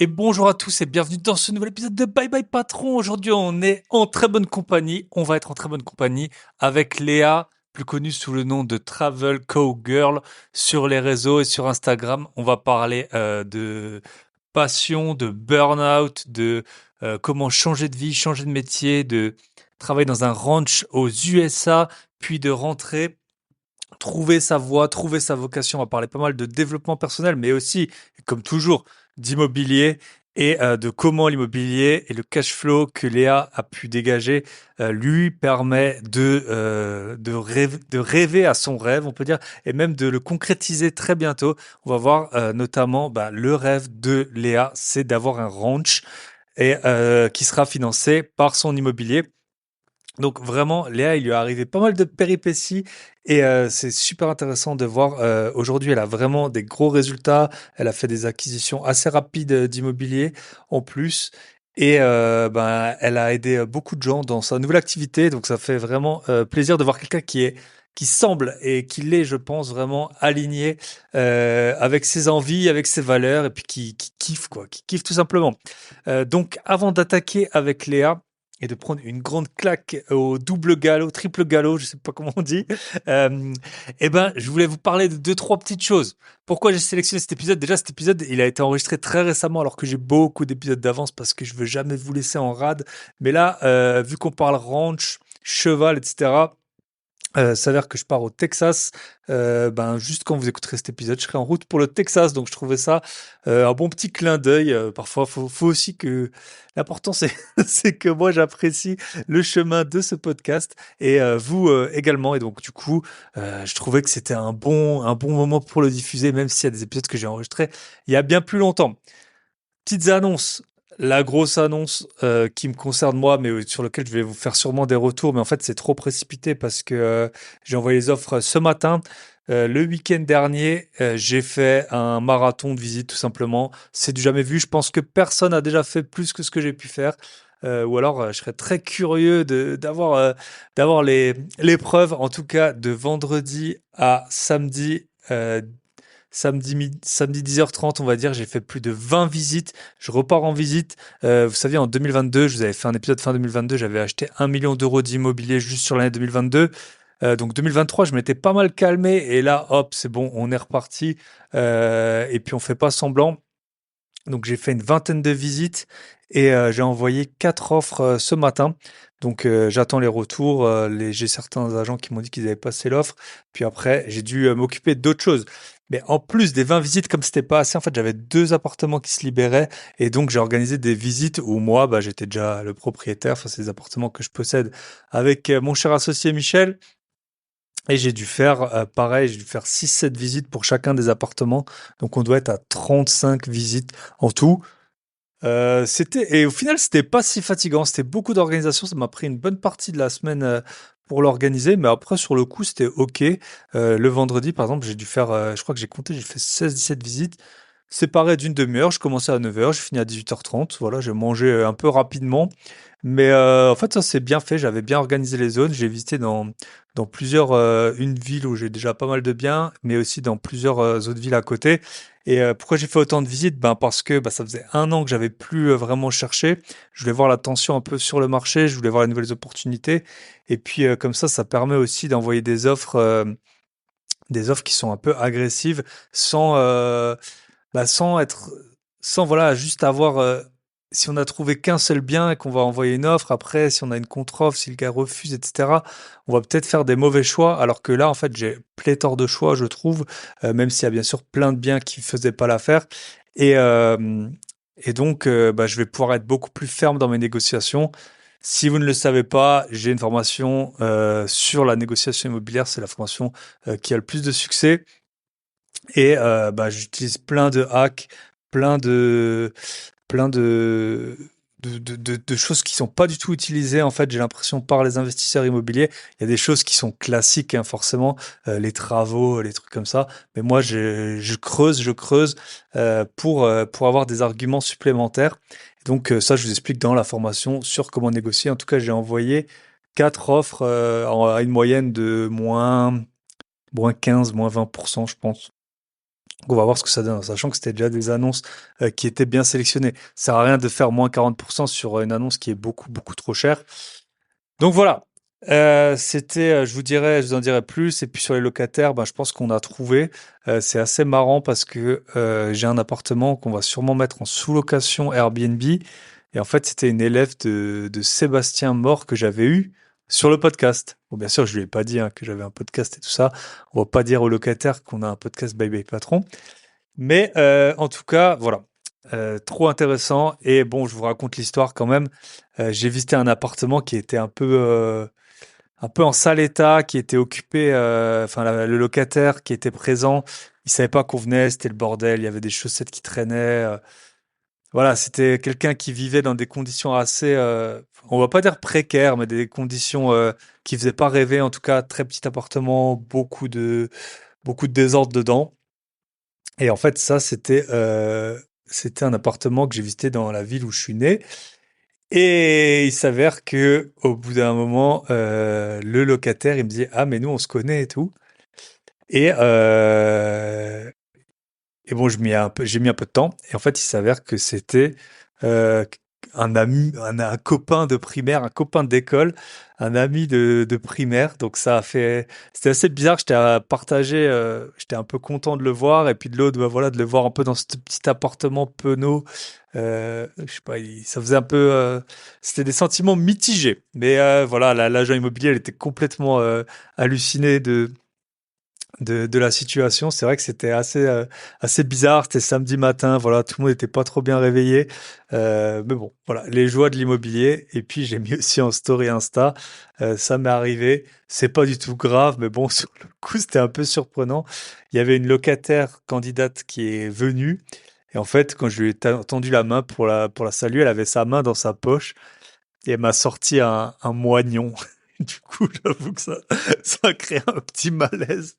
Et bonjour à tous et bienvenue dans ce nouvel épisode de Bye Bye Patron. Aujourd'hui, on est en très bonne compagnie. On va être en très bonne compagnie avec Léa, plus connue sous le nom de Travel Cowgirl sur les réseaux et sur Instagram. On va parler de passion, de burn-out, de comment changer de vie, changer de métier, de travailler dans un ranch aux USA, puis de rentrer, trouver sa voie, trouver sa vocation. On va parler pas mal de développement personnel, mais aussi, comme toujours, d'immobilier et de comment l'immobilier et le cash flow que Léa a pu dégager lui permet de rêver à son rêve, on peut dire, et même de le concrétiser très bientôt. On va voir notamment le rêve de Léa, c'est d'avoir un ranch et qui sera financé par son immobilier. Donc vraiment, Léa, il lui est arrivé pas mal de péripéties et c'est super intéressant de voir. Aujourd'hui, elle a vraiment des gros résultats. Elle a fait des acquisitions assez rapides d'immobilier en plus. Et elle a aidé beaucoup de gens dans sa nouvelle activité. Donc ça fait vraiment plaisir de voir quelqu'un qui semble et qui l'est, je pense, vraiment aligné avec ses envies, avec ses valeurs et puis qui kiffe quoi, qui kiffe tout simplement. Donc avant d'attaquer avec Léa, et de prendre une grande claque au double galop, triple galop, je sais pas comment on dit. Euh, je voulais vous parler de deux, trois petites choses. Pourquoi j'ai sélectionné cet épisode? Déjà, cet épisode, il a été enregistré très récemment, alors que j'ai beaucoup d'épisodes d'avance parce que je veux jamais vous laisser en rade. Mais là, vu qu'on parle ranch, cheval, etc., s'avère que je pars au Texas. Juste quand vous écouterez cet épisode, je serai en route pour le Texas. Donc, je trouvais ça un bon petit clin d'œil. Parfois, faut aussi que l'important, c'est c'est que moi, j'apprécie le chemin de ce podcast et vous également. Et donc, du coup, je trouvais que c'était un bon moment pour le diffuser, même s'il y a des épisodes que j'ai enregistrés il y a bien plus longtemps. Petites annonces. La grosse annonce qui me concerne moi, mais sur lequel je vais vous faire sûrement des retours, mais en fait c'est trop précipité parce que j'ai envoyé les offres ce matin. Le week-end dernier, j'ai fait un marathon de visite tout simplement. C'est du jamais vu. Je pense que personne n'a déjà fait plus que ce que j'ai pu faire. Ou alors, je serais très curieux d'avoir les preuves, en tout cas de vendredi à samedi. Samedi 10h30, on va dire, j'ai fait plus de 20 visites. Je repars en visite. Vous savez, en 2022, je vous avais fait un épisode fin 2022, j'avais acheté 1 million d'euros d'immobilier juste sur l'année 2022. Donc 2023, je m'étais pas mal calmé et là, hop, c'est bon, on est reparti. Et puis on fait pas semblant. Donc j'ai fait une vingtaine de visites et j'ai envoyé 4 offres ce matin. Donc j'attends les retours. J'ai certains agents qui m'ont dit qu'ils avaient passé l'offre. Puis après, j'ai dû m'occuper d'autres choses. Mais en plus des 20 visites, comme c'était pas assez, en fait, j'avais deux appartements qui se libéraient. Et donc j'ai organisé des visites où moi, j'étais déjà le propriétaire. Enfin, c'est des appartements que je possède avec mon cher associé Michel. Et j'ai dû faire pareil, j'ai dû faire 6 7 visites pour chacun des appartements. Donc on doit être à 35 visites en tout. Et au final, c'était pas si fatigant. C'était beaucoup d'organisation. Ça m'a pris une bonne partie de la semaine pour l'organiser. Mais après, sur le coup, c'était OK. Le vendredi, par exemple, j'ai dû faire, je crois que j'ai compté, j'ai fait 16 17 visites séparées d'une demi-heure. Je commençais à 9h, je finis à 18h30. Voilà, j'ai mangé un peu rapidement. Mais en fait, ça c'est bien fait. J'avais bien organisé les zones. J'ai visité dans plusieurs, une ville où j'ai déjà pas mal de biens, mais aussi dans plusieurs autres villes à côté. Et pourquoi j'ai fait autant de visites? Ben parce que ça faisait un an que j'avais plus vraiment cherché. Je voulais voir la tension un peu sur le marché. Je voulais voir les nouvelles opportunités. Et puis comme ça permet aussi d'envoyer des offres qui sont un peu agressives sans sans être, sans voilà, juste avoir, si on a trouvé qu'un seul bien et qu'on va envoyer une offre, après, si on a une contre-offre, si le gars refuse, etc., on va peut-être faire des mauvais choix, alors que là, en fait, j'ai pléthore de choix, je trouve, même s'il y a bien sûr plein de biens qui faisaient pas l'affaire. Et, donc, je vais pouvoir être beaucoup plus ferme dans mes négociations. Si vous ne le savez pas, j'ai une formation sur la négociation immobilière. C'est la formation qui a le plus de succès. Et j'utilise plein de hacks, plein de plein de choses qui sont pas du tout utilisées, en fait, j'ai l'impression, par les investisseurs immobiliers. Il y a des choses qui sont classiques, hein, forcément, les travaux, les trucs comme ça. Mais moi, je creuse pour avoir des arguments supplémentaires. Donc ça, je vous explique dans la formation sur comment négocier. En tout cas, j'ai envoyé 4 offres à une moyenne de moins 15, moins 20%, je pense. On va voir ce que ça donne, sachant que c'était déjà des annonces qui étaient bien sélectionnées. Ça sert à rien de faire moins 40% sur une annonce qui est beaucoup, beaucoup trop chère. Donc voilà, c'était, je vous en dirai plus. Et puis sur les locataires, ben, je pense qu'on a trouvé. C'est assez marrant parce que j'ai un appartement qu'on va sûrement mettre en sous-location Airbnb. Et en fait, c'était une élève de Sébastien Mort que j'avais eu sur le podcast. Bon, bien sûr, je lui ai pas dit hein, que j'avais un podcast et tout ça. On va pas dire aux locataires qu'on a un podcast Bye Bye Patron. Mais en tout cas, voilà. Trop intéressant. Et bon, je vous raconte l'histoire quand même. J'ai visité un appartement qui était un peu en sale état, qui était occupé, enfin le locataire qui était présent, il savait pas qu'on venait, c'était le bordel, il y avait des chaussettes qui traînaient. Voilà, c'était quelqu'un qui vivait dans des conditions assez, on va pas dire précaires, mais des conditions qui faisaient pas rêver. En tout cas, très petit appartement, beaucoup de désordre dedans. Et en fait, ça, c'était un appartement que j'ai visité dans la ville où je suis né. Et il s'avère que au bout d'un moment, le locataire, il me dit: «Ah mais nous on se connaît et tout» et et bon, j'ai mis un peu de temps et en fait, il s'avère que c'était, heu, un ami, un copain de primaire, un copain d'école, un ami de primaire. Donc ça a fait c'était assez bizarre, j'étais un peu content de le voir et puis de l'autre, bah, voilà, de le voir un peu dans ce petit appartement penaud. Je sais pas, il ça faisait un peu, c'était des sentiments mitigés. Mais voilà, l'agent immobilier, elle était complètement, hallucinée de la situation. C'est vrai que c'était assez bizarre. C'était samedi matin, voilà, tout le monde n'était pas trop bien réveillé. Mais bon, voilà, les joies de l'immobilier. Et puis j'ai mis aussi en story Insta. Ça m'est arrivé. C'est pas du tout grave, mais bon, sur le coup, c'était un peu surprenant. Il y avait une locataire candidate qui est venue. Et en fait, quand je lui ai tendu la main pour la saluer, elle avait sa main dans sa poche et elle m'a sorti un moignon. Du coup, j'avoue que ça a créé un petit malaise.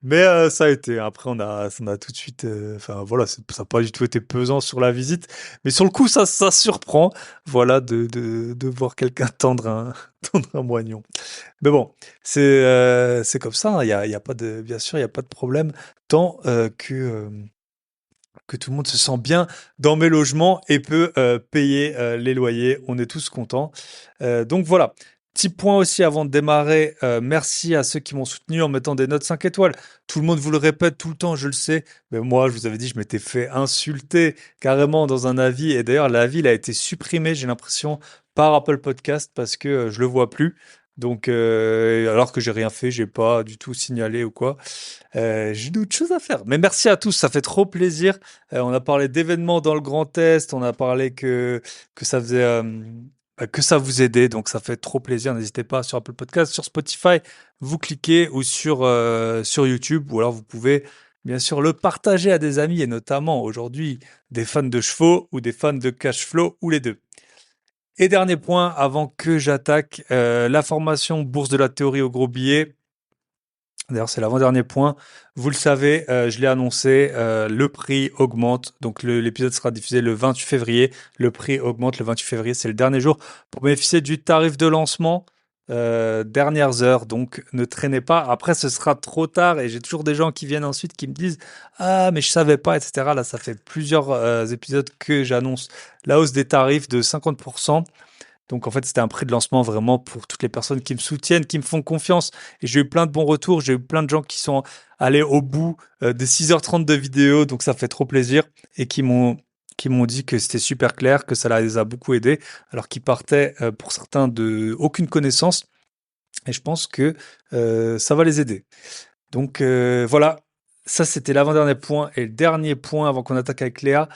Mais ça a été. Après, on a tout de suite. Enfin, voilà, ça n'a pas du tout été pesant sur la visite. Mais sur le coup, ça surprend. Voilà, de voir quelqu'un tendre tendre un moignon. Mais bon, c'est comme ça. Hein. Il y a pas de, bien sûr, il n'y a pas de problème tant que tout le monde se sent bien dans mes logements et peut payer les loyers. On est tous contents. Donc voilà. Petit point aussi avant de démarrer, merci à ceux qui m'ont soutenu en mettant des notes 5 étoiles. Tout le monde vous le répète tout le temps, je le sais, mais moi je vous avais dit, je m'étais fait insulter carrément dans un avis, et d'ailleurs l'avis il a été supprimé, j'ai l'impression, par Apple Podcast parce que je le vois plus. Donc alors que j'ai rien fait, j'ai pas du tout signalé ou quoi. J'ai d'autres choses à faire. Mais merci à tous, ça fait trop plaisir. On a parlé d'événements dans le Grand Est, on a parlé que ça faisait que ça vous aidait, donc ça fait trop plaisir. N'hésitez pas sur Apple Podcast, sur Spotify, vous cliquez ou sur YouTube, ou alors vous pouvez bien sûr le partager à des amis et notamment aujourd'hui des fans de chevaux ou des fans de cash flow ou les deux. Et dernier point avant que j'attaque, la formation Bourse de la théorie au gros billet. D'ailleurs, c'est l'avant-dernier point. Vous le savez, je l'ai annoncé, le prix augmente. Donc l'épisode sera diffusé le 28 février. Le prix augmente le 28 février. C'est le dernier jour pour bénéficier du tarif de lancement. Dernières heures, donc ne traînez pas. Après, ce sera trop tard et j'ai toujours des gens qui viennent ensuite qui me disent ah mais je savais pas, etc. Là, ça fait plusieurs épisodes que j'annonce la hausse des tarifs de 50%. Donc en fait, c'était un prix de lancement vraiment pour toutes les personnes qui me soutiennent, qui me font confiance. Et j'ai eu plein de bons retours. J'ai eu plein de gens qui sont allés au bout des 6h30 de vidéo. Donc ça fait trop plaisir. Et qui m'ont dit que c'était super clair, que ça les a beaucoup aidés. Alors qu'ils partaient pour certains de aucune connaissance. Et je pense que ça va les aider. Donc voilà, ça c'était l'avant-dernier point. Et le dernier point avant qu'on attaque avec Léa,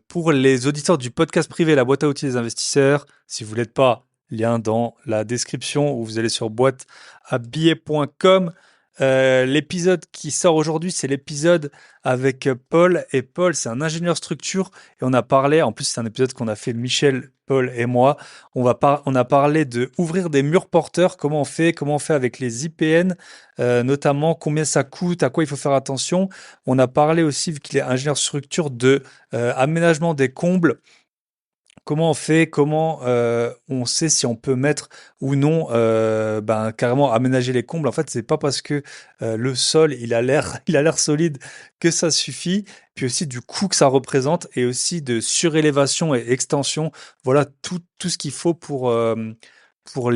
pour les auditeurs du podcast privé, la boîte à outils des investisseurs, si vous l'êtes pas, lien dans la description ou vous allez sur boîteabillet.com. L'épisode qui sort aujourd'hui, c'est l'épisode avec Paul. Et Paul, c'est un ingénieur structure. Et on a parlé, en plus, c'est un épisode qu'on a fait Michel, Paul et moi. On a parlé de ouvrir des murs porteurs, comment on fait avec les IPN, notamment combien ça coûte, à quoi il faut faire attention. On a parlé aussi, vu qu'il est ingénieur structure, de aménagement des combles Comment on fait? Comment on sait si on peut mettre ou non, carrément aménager les combles? En fait, c'est pas parce que le sol il a l'air il a l'air solide que ça suffit. Puis aussi du coût que ça représente et aussi de surélévation et extension. Voilà tout ce qu'il faut pour pour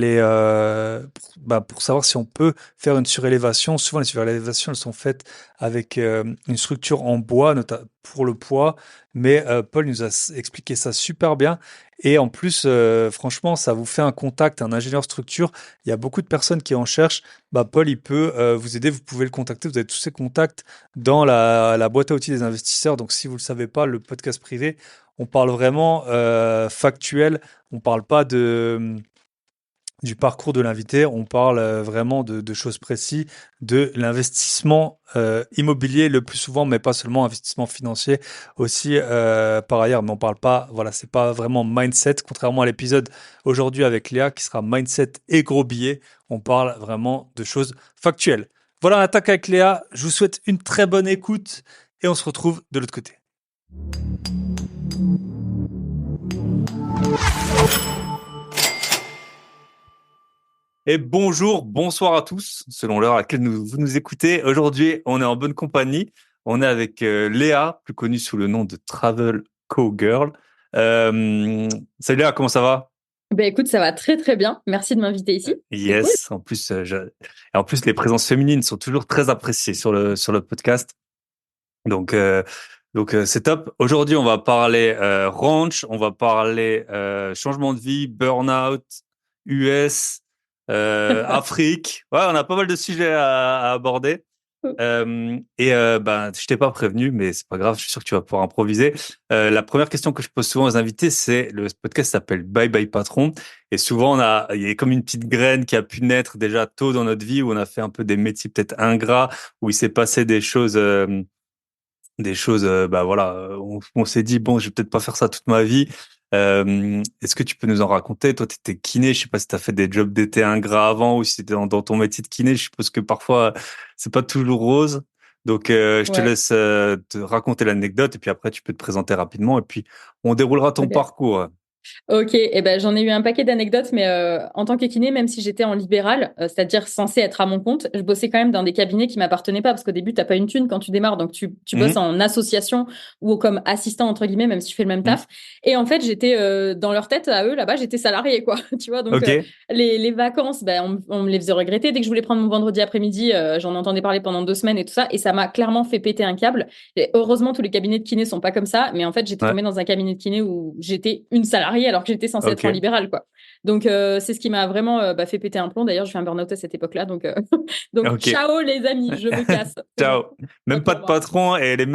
savoir si on peut faire une surélévation. Souvent, les surélévations, elles sont faites avec une structure en bois, pour le poids. Mais Paul nous a expliqué ça super bien. Et en plus, franchement, ça vous fait un contact, un ingénieur structure. Il y a beaucoup de personnes qui en cherchent. Bah, Paul, il peut vous aider. Vous pouvez le contacter. Vous avez tous ses contacts dans la boîte à outils des investisseurs. Donc, si vous ne le savez pas, le podcast privé, on parle vraiment factuel. On ne parle pas du parcours de l'invité, on parle vraiment de choses précises, de l'investissement immobilier le plus souvent, mais pas seulement investissement financier aussi par ailleurs. Mais on parle pas, voilà, c'est pas vraiment mindset, contrairement à l'épisode aujourd'hui avec Léa qui sera mindset et gros billets. On parle vraiment de choses factuelles. Voilà, on attaque avec Léa. Je vous souhaite une très bonne écoute et on se retrouve de l'autre côté. Et bonjour, bonsoir à tous, selon l'heure à laquelle vous nous écoutez. Aujourd'hui, on est en bonne compagnie. On est avec Léa, plus connue sous le nom de Travel Cowgirl. Salut Léa, comment ça va? Ben écoute, ça va très très bien. Merci de m'inviter ici. C'est cool. Yes, et en plus, les présences féminines sont toujours très appréciées sur le podcast. Donc, c'est top. Aujourd'hui, on va parler ranch, on va parler changement de vie, burn-out, US, Afrique. Ouais, on a pas mal de sujets à aborder. Je t'ai pas prévenu, mais c'est pas grave. Je suis sûr que tu vas pouvoir improviser. La première question que je pose souvent aux invités, c'est le podcast s'appelle Bye Bye Patron, et souvent il y a comme une petite graine qui a pu naître déjà tôt dans notre vie où on a fait un peu des métiers peut-être ingrats, où il s'est passé des choses, on s'est dit, bon, je vais peut-être pas faire ça toute ma vie. Est-ce que tu peux nous en raconter? Toi, tu étais kiné, je sais pas si tu as fait des jobs d'été ingrats avant ou si c'était dans ton métier de kiné. Je suppose que parfois, c'est pas toujours rose. Donc, je te Ouais. laisse te raconter l'anecdote et puis après, tu peux te présenter rapidement et puis on déroulera ton Ok. parcours. Ok, eh ben, j'en ai eu un paquet d'anecdotes, mais en tant que kiné, même si j'étais en libéral, c'est-à-dire censé être à mon compte, je bossais quand même dans des cabinets qui m'appartenaient pas, parce qu'au début, t'as pas une thune quand tu démarres, donc tu bosses Mhm, en association ou comme assistant, entre guillemets, même si tu fais le même mhm. taf. Et en fait, j'étais dans leur tête, à eux, là-bas, j'étais salarié, quoi. Tu vois, donc Ok, les vacances, ben, on me les faisait regretter. Dès que je voulais prendre mon vendredi après-midi, j'en entendais parler pendant 2 semaines et tout ça, et ça m'a clairement fait péter un câble. Et heureusement, tous les cabinets de kiné sont pas comme ça, mais en fait, j'étais ouais, tombée dans un cabinet de kiné où j'étais une salariée alors que j'étais censée être en ok. libéral, quoi. Donc, c'est ce qui m'a vraiment fait péter un plomb. D'ailleurs, je fais un burn-out à cette époque-là. Donc, donc, Ok. ciao les amis, je me casse. C'est bon, Ciao. pas Même pas pour de moi. patron et Ouais. les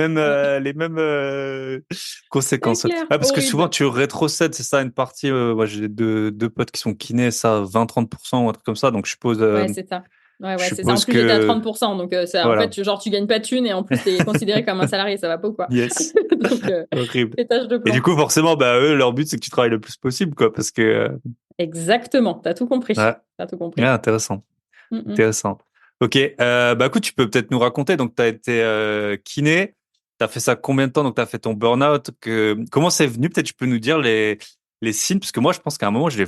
mêmes C'est conséquences. Ouais, clair, parce que souvent horrible. tu rétrocèdes, c'est ça une partie. Moi j'ai deux potes qui sont kinés, ça 20-30% ou un truc comme ça. Donc Ouais, c'est ça. Ouais, je ouais, c'est ça. En suppose plus, j'étais à que 30%. Donc, ça, en voilà. fait, genre, tu gagnes pas de thunes et en plus, t'es considéré comme un salarié. Ça va pas ou quoi? Yes. Donc, Horrible. pétage de Et du plomb. coup forcément eux leur but c'est que tu travailles le plus possible quoi parce que Exactement. T'as tout compris. ouais, T'as tout ouais, compris. intéressant. Mm, mm. Intéressant. Ok, écoute, tu peux peut-être nous raconter. Donc, tu as été kiné, tu as fait ça combien de temps? Donc, tu as fait ton burn-out. Comment c'est venu? Peut-être tu peux nous dire les signes, parce que moi, je pense qu'à un moment, j'ai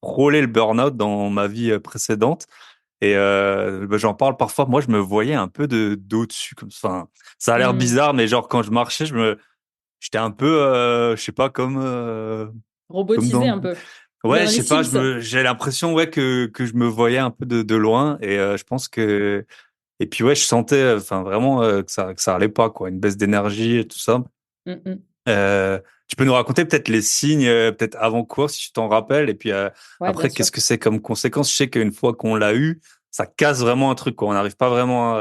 frôlé le burn-out dans ma vie précédente. Et j'en parle parfois. Moi, je me voyais un peu d'au-dessus. Enfin, ça a l'air Mm. bizarre, mais genre, quand je marchais, j'étais un peu, je sais pas, comme Robotisé dans un peu. ouais, Dans je les sais pas, Sims. j'ai l'impression ouais que je me voyais un peu de loin et je pense que et puis ouais, je sentais enfin vraiment que ça allait pas quoi, une baisse d'énergie et tout ça. Mm, mm. Tu peux nous raconter peut-être les signes peut-être avant course si tu t'en rappelles et puis Ouais, bien après sûr. qu'est-ce que c'est comme conséquence? Je sais qu'une fois qu'on l'a eu, ça casse vraiment un truc quoi, on n'arrive pas vraiment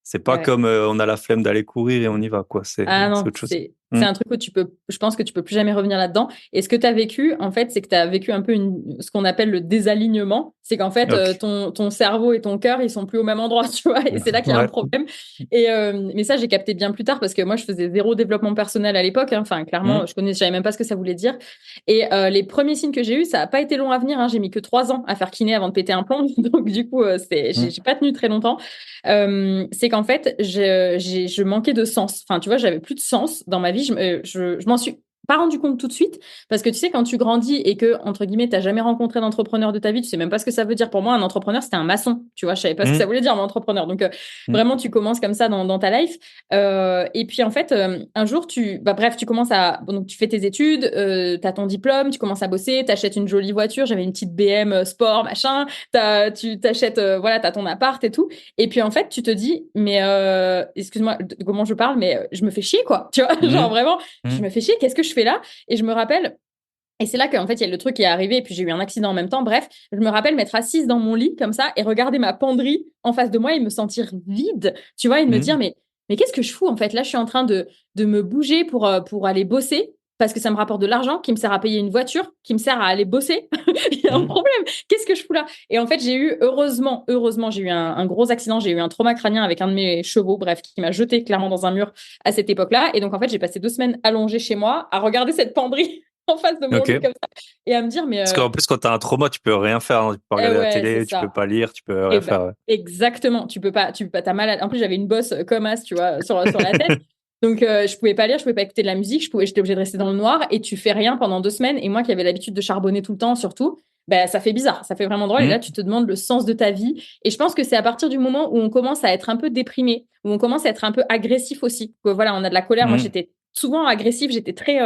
c'est pas Ouais. comme on a la flemme d'aller courir et on y va quoi, Ah c'est non, autre chose. c'est Hmm. un truc où je pense que tu peux plus jamais revenir là-dedans. Et ce que tu as vécu, en fait, c'est que tu as vécu un peu ce qu'on appelle le désalignement. C'est qu'en fait, OK. ton cerveau et ton cœur, ils sont plus au même endroit, tu vois. Et c'est là qu'il y a un Ouais. problème. Et, mais ça, j'ai capté bien plus tard parce que moi, je faisais zéro développement personnel à l'époque, hein. Enfin, Hmm. clairement, je savais même pas ce que ça voulait dire. Et les premiers signes que j'ai eus, ça a pas été long à venir, hein. J'ai mis que 3 ans à faire kiné avant de péter un plomb. Donc, du coup, Hmm. j'ai pas tenu très longtemps. C'est qu'en fait, je manquais de sens. Enfin, tu vois, j'avais plus de sens dans ma vie. Je m'en suis pas rendu compte tout de suite parce que tu sais, quand tu grandis et que, entre guillemets, t'as jamais rencontré d'entrepreneur de ta vie, tu sais même pas ce que ça veut dire. Pour moi, un entrepreneur, c'était un maçon. Tu vois, je savais pas ce que ça Mhm. voulait dire, un entrepreneur. Donc, Mhm. vraiment, tu commences comme ça dans ta life. Et puis, en fait, un jour, bref, tu commences donc, tu fais tes études, t'as ton diplôme, tu commences à bosser, t'achètes une jolie voiture. J'avais une petite BM sport, machin. Tu t'achètes, voilà, t'as ton appart et tout. Et puis, en fait, tu te dis, mais, excuse-moi, comment je parle, mais je me fais chier, quoi. Tu vois, genre Mhm. vraiment, je Mhm. me fais chier. Qu'est-ce que je fais là? Et je me rappelle, et c'est là qu'en fait, il y a le truc qui est arrivé, et puis j'ai eu un accident en même temps. Bref, je me rappelle m'être assise dans mon lit comme ça et regarder ma penderie en face de moi et me sentir vide, tu vois, et me dire, Mhm. mais qu'est-ce que je fous en fait? Là, je suis en train de me bouger pour aller bosser parce que ça me rapporte de l'argent qui me sert à payer une voiture, qui me sert à aller bosser. Il y a un Mhm. problème. Qu'est-ce que je fous là? Et en fait, j'ai eu, heureusement, j'ai eu un gros accident. J'ai eu un trauma crânien avec un de mes chevaux, bref, qui m'a jeté clairement dans un mur à cette époque-là. Et donc, en fait, j'ai passé 2 semaines allongée chez moi à regarder cette penderie en face de mon lit Ok. comme ça et à me dire Parce qu'en plus, quand t'as un trauma, tu peux rien faire, hein. Tu peux pas regarder la ouais, c'est télé, tu peux ça. pas lire, tu peux Et rien ben faire. Ouais. exactement, tu peux pas t'as mal en plus j'avais une bosse comme as, tu vois, sur la tête. Donc je pouvais pas lire, je pouvais pas écouter de la musique, j'étais obligée de rester dans le noir et tu fais rien pendant 2 semaines et moi qui avais l'habitude de charbonner tout le temps surtout, ben ça fait bizarre, ça fait vraiment drôle et là Mhm. tu te demandes le sens de ta vie et je pense que c'est à partir du moment où on commence à être un peu déprimé, où on commence à être un peu agressif aussi. Que, voilà, on a de la colère, moi Mhm. j'étais souvent agressive, j'étais très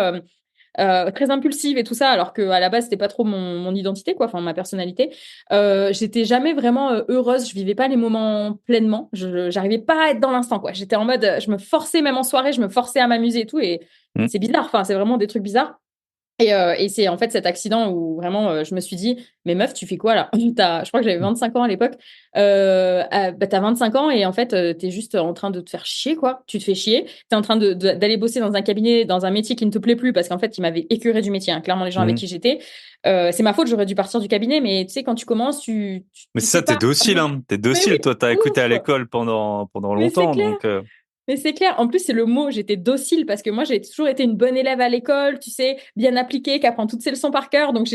impulsive et tout ça, alors que à la base c'était pas trop mon identité quoi, enfin ma personnalité. J'étais jamais vraiment heureuse, je vivais pas les moments pleinement, j'arrivais pas à être dans l'instant quoi. J'étais en mode, je me forçais même en soirée, je me forçais à m'amuser et tout, et Mhm. c'est bizarre, enfin c'est vraiment des trucs bizarres. Et c'est en fait cet accident où vraiment je me suis dit, mais meuf, tu fais quoi là? Je crois que j'avais 25 ans à l'époque. Bah, t'as 25 ans et en fait, t'es juste en train de te faire chier, quoi. Tu te fais chier. T'es en train d'aller bosser dans un cabinet, dans un métier qui ne te plaît plus parce qu'en fait, il m'avait écœuré du métier, hein, clairement, les gens avec Mhm. qui j'étais. C'est ma faute, j'aurais dû partir du cabinet, mais tu sais, quand tu commences, Mais tu c'est sais ça, t'es pas. docile, hein. T'es Mais oui, docile. Toi, t'as écouté à ouf! l'école pendant Mais c'est longtemps, clair. donc. Mais c'est clair. En plus, c'est le mot. J'étais docile parce que moi, j'ai toujours été une bonne élève à l'école, tu sais, bien appliquée, qui apprend toutes ses leçons par cœur. Donc, je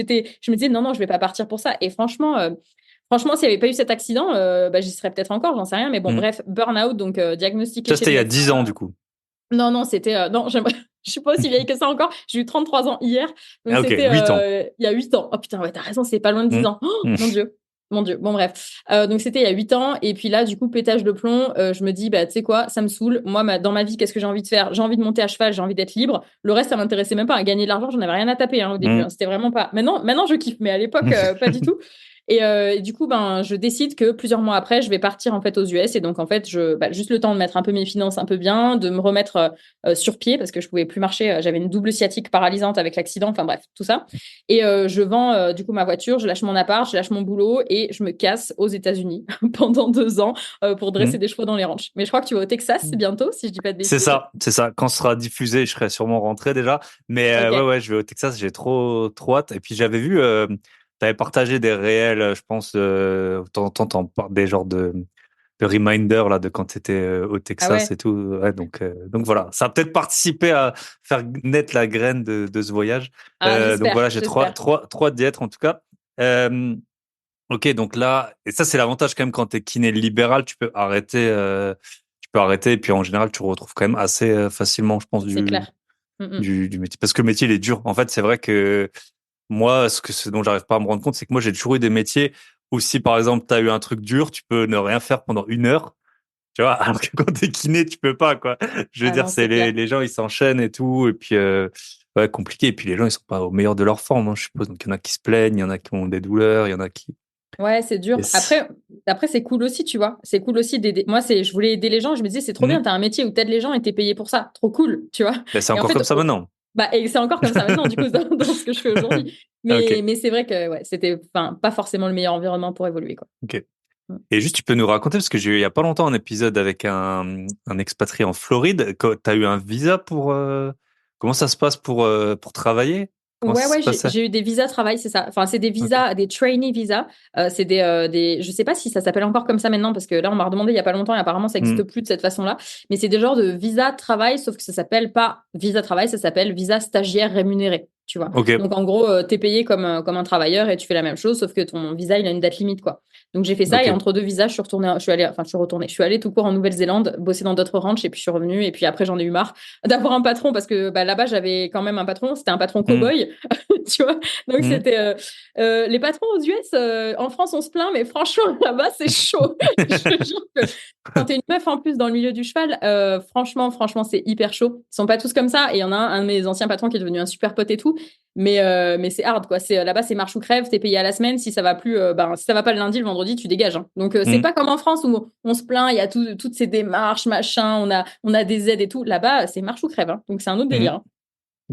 me disais, non, non, je vais pas partir pour ça. Et franchement, s'il n'y avait pas eu cet accident, bah, j'y serais peut-être encore, j'en sais rien. Mais bon, Mhm. bref, burn-out, donc diagnostiqué Ça, chez c'était le il y a médecin. 10 ans, du coup. Non, non, c'était, non, je suis pas aussi vieille que ça encore. J'ai eu 33 ans hier. Donc, Ah, ok, c'était 8 ans. il y a 8 ans. Oh putain, ouais, t'as raison, c'est pas loin de 10 Mhm. ans. Oh, Mhm. mon Dieu. Mon Dieu. Bon, bref. Donc, c'était il y a 8 ans. Et puis là, du coup, pétage de plomb, je me dis, bah, tu sais quoi, ça me saoule. Moi, dans ma vie, qu'est-ce que j'ai envie de faire? J'ai envie de monter à cheval, j'ai envie d'être libre. Le reste, ça m'intéressait même pas. À gagner de l'argent, j'en avais rien à taper hein, au début, hein. Mhm. C'était vraiment pas. Maintenant, je kiffe, mais à l'époque, pas du tout. Et du coup, ben, je décide que plusieurs mois après, je vais partir en fait aux US. Et donc, en fait, juste le temps de mettre un peu mes finances un peu bien, de me remettre sur pied parce que je pouvais plus marcher. J'avais une double sciatique paralysante avec l'accident. Enfin bref, tout ça. Et je vends du coup ma voiture, je lâche mon appart, je lâche mon boulot et je me casse aux États-Unis pendant 2 ans pour dresser Mhm. des chevaux dans les ranchs. Mais je crois que tu vas au Texas bientôt, si je dis pas de C'est bêtises. ça, c'est ça. Quand ce sera diffusé, je serai sûrement rentré déjà. Mais ouais, Ok. ouais, je vais au Texas, j'ai trop hâte. Et puis j'avais vu, tu avais partagé des réels, je pense, de temps en temps, des genres de reminder là, de quand tu étais au Ah Texas ouais. et tout. Ouais, donc voilà, ça a peut-être participé à faire naître la graine de ce voyage. Ah Donc j'espère, voilà, j'ai j'espère. trop hâte d'y être en tout cas. Euh, ok, donc là, et ça c'est l'avantage quand même quand tu es kiné libéral, tu peux arrêter et puis en général tu retrouves quand même assez facilement, je pense, C'est clair. Mm, mm. du métier. Parce que le métier il est dur. En fait, c'est vrai que moi, ce dont j'arrive pas à me rendre compte, c'est que moi j'ai toujours eu des métiers où si par exemple tu as eu un truc dur, tu peux ne rien faire pendant 1 heure. Tu vois, alors que quand t'es kiné, tu peux pas, quoi. Je veux Ah dire, non, c'est c'est clair. les gens, ils s'enchaînent et tout, et puis, ouais, compliqué. Et puis, les gens, ils sont pas au meilleur de leur forme, hein, je suppose. Donc, il y en a qui se plaignent, il y en a qui ont des douleurs, il y en a qui. Ouais, c'est dur. Yes. Après, c'est cool aussi, tu vois. C'est cool aussi d'aider. Moi, je voulais aider les gens. Je me disais, c'est trop bien. Mhm. T'as un métier où t'aides les gens et t'es payé pour ça. Trop cool, tu vois. Ben, c'est Et en encore fait, comme ça maintenant. et c'est encore comme ça maintenant, du coup, dans ce que je fais aujourd'hui. Ah, Mais, ok, mais c'est vrai que ouais, c'était, enfin, pas forcément le meilleur environnement pour évoluer, quoi. ok. Mm. Et juste, tu peux nous raconter, parce que j'ai eu il y a pas longtemps un épisode avec un expatrié en Floride. T'as eu un visa comment ça se passe pour travailler? Comment Ouais, ça se ouais, passait? j'ai eu des visas travail, c'est ça. Enfin, c'est des Ok. visas, des trainee visas. C'est je sais pas si ça s'appelle encore comme ça maintenant parce que là, on m'a redemandé il y a pas longtemps et apparemment ça Mhm. existe plus de cette façon-là. Mais c'est des genres de visa travail, sauf que ça s'appelle pas visa travail, ça s'appelle visa stagiaire rémunéré. Tu vois. Ok. Donc, en gros, t'es payé comme un travailleur et tu fais la même chose, sauf que ton visa, il a une date limite, quoi. Donc j'ai fait ça et Ok. entre deux visas, je suis allée tout court en Nouvelle-Zélande, bosser dans d'autres ranchs et puis je suis revenue. Et puis après, j'en ai eu marre d'avoir un patron parce que bah, là-bas, j'avais quand même un patron. C'était un patron Hmm. cow-boy, tu vois. Donc Hmm. c'était les patrons aux US. En France, on se plaint, mais franchement, là-bas, c'est chaud. Je te jure que quand t'es une meuf en plus dans le milieu du cheval, franchement, c'est hyper chaud. Ils sont pas tous comme ça. Et il y en a un de mes anciens patrons qui est devenu un super pote et tout. Mais c'est hard, quoi. Là-bas, c'est marche ou crève, t'es payé à la semaine. Si ça va plus, si ça va pas le lundi, le vendredi, tu dégages, hein. Donc, c'est Hmm. pas comme en France où on se plaint, il y a toutes ces démarches, machin, on a des aides et tout. Là-bas, c'est marche ou crève, hein. Donc, c'est un autre Hmm. délire, hein,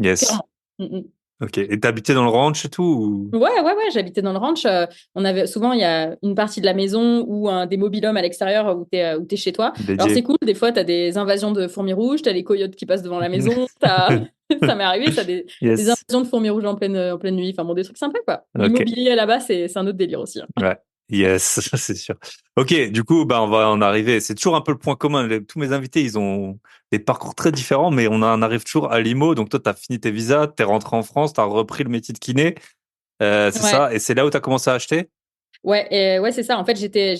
Yes. clairement. Mm, mm. Ok. Et t'habitais dans le ranch et tout ou... Ouais, j'habitais dans le ranch. On avait souvent, il y a une partie de la maison ou des mobil-homes à l'extérieur où t'es chez toi. Alors c'est dédié? cool, des fois t'as des invasions de fourmis rouges, t'as les coyotes qui passent devant la maison, ça m'est arrivé, ça des Yes. invasions de fourmis rouges en pleine nuit, enfin bon, des trucs sympas quoi. Ok. L'immobilier là-bas, c'est un autre délire aussi, hein. Ouais. Yes, ça, c'est sûr. Ok, du coup, bah, on va en arriver. C'est toujours un peu le point commun. Tous mes invités, ils ont des parcours très différents, mais on en arrive toujours à l'IMO. Donc toi, tu as fini tes visas, tu es rentré en France, tu as repris le métier de kiné. C'est Ouais. ça. Et c'est là où tu as commencé à acheter? Ouais, c'est ça. En fait, j'étais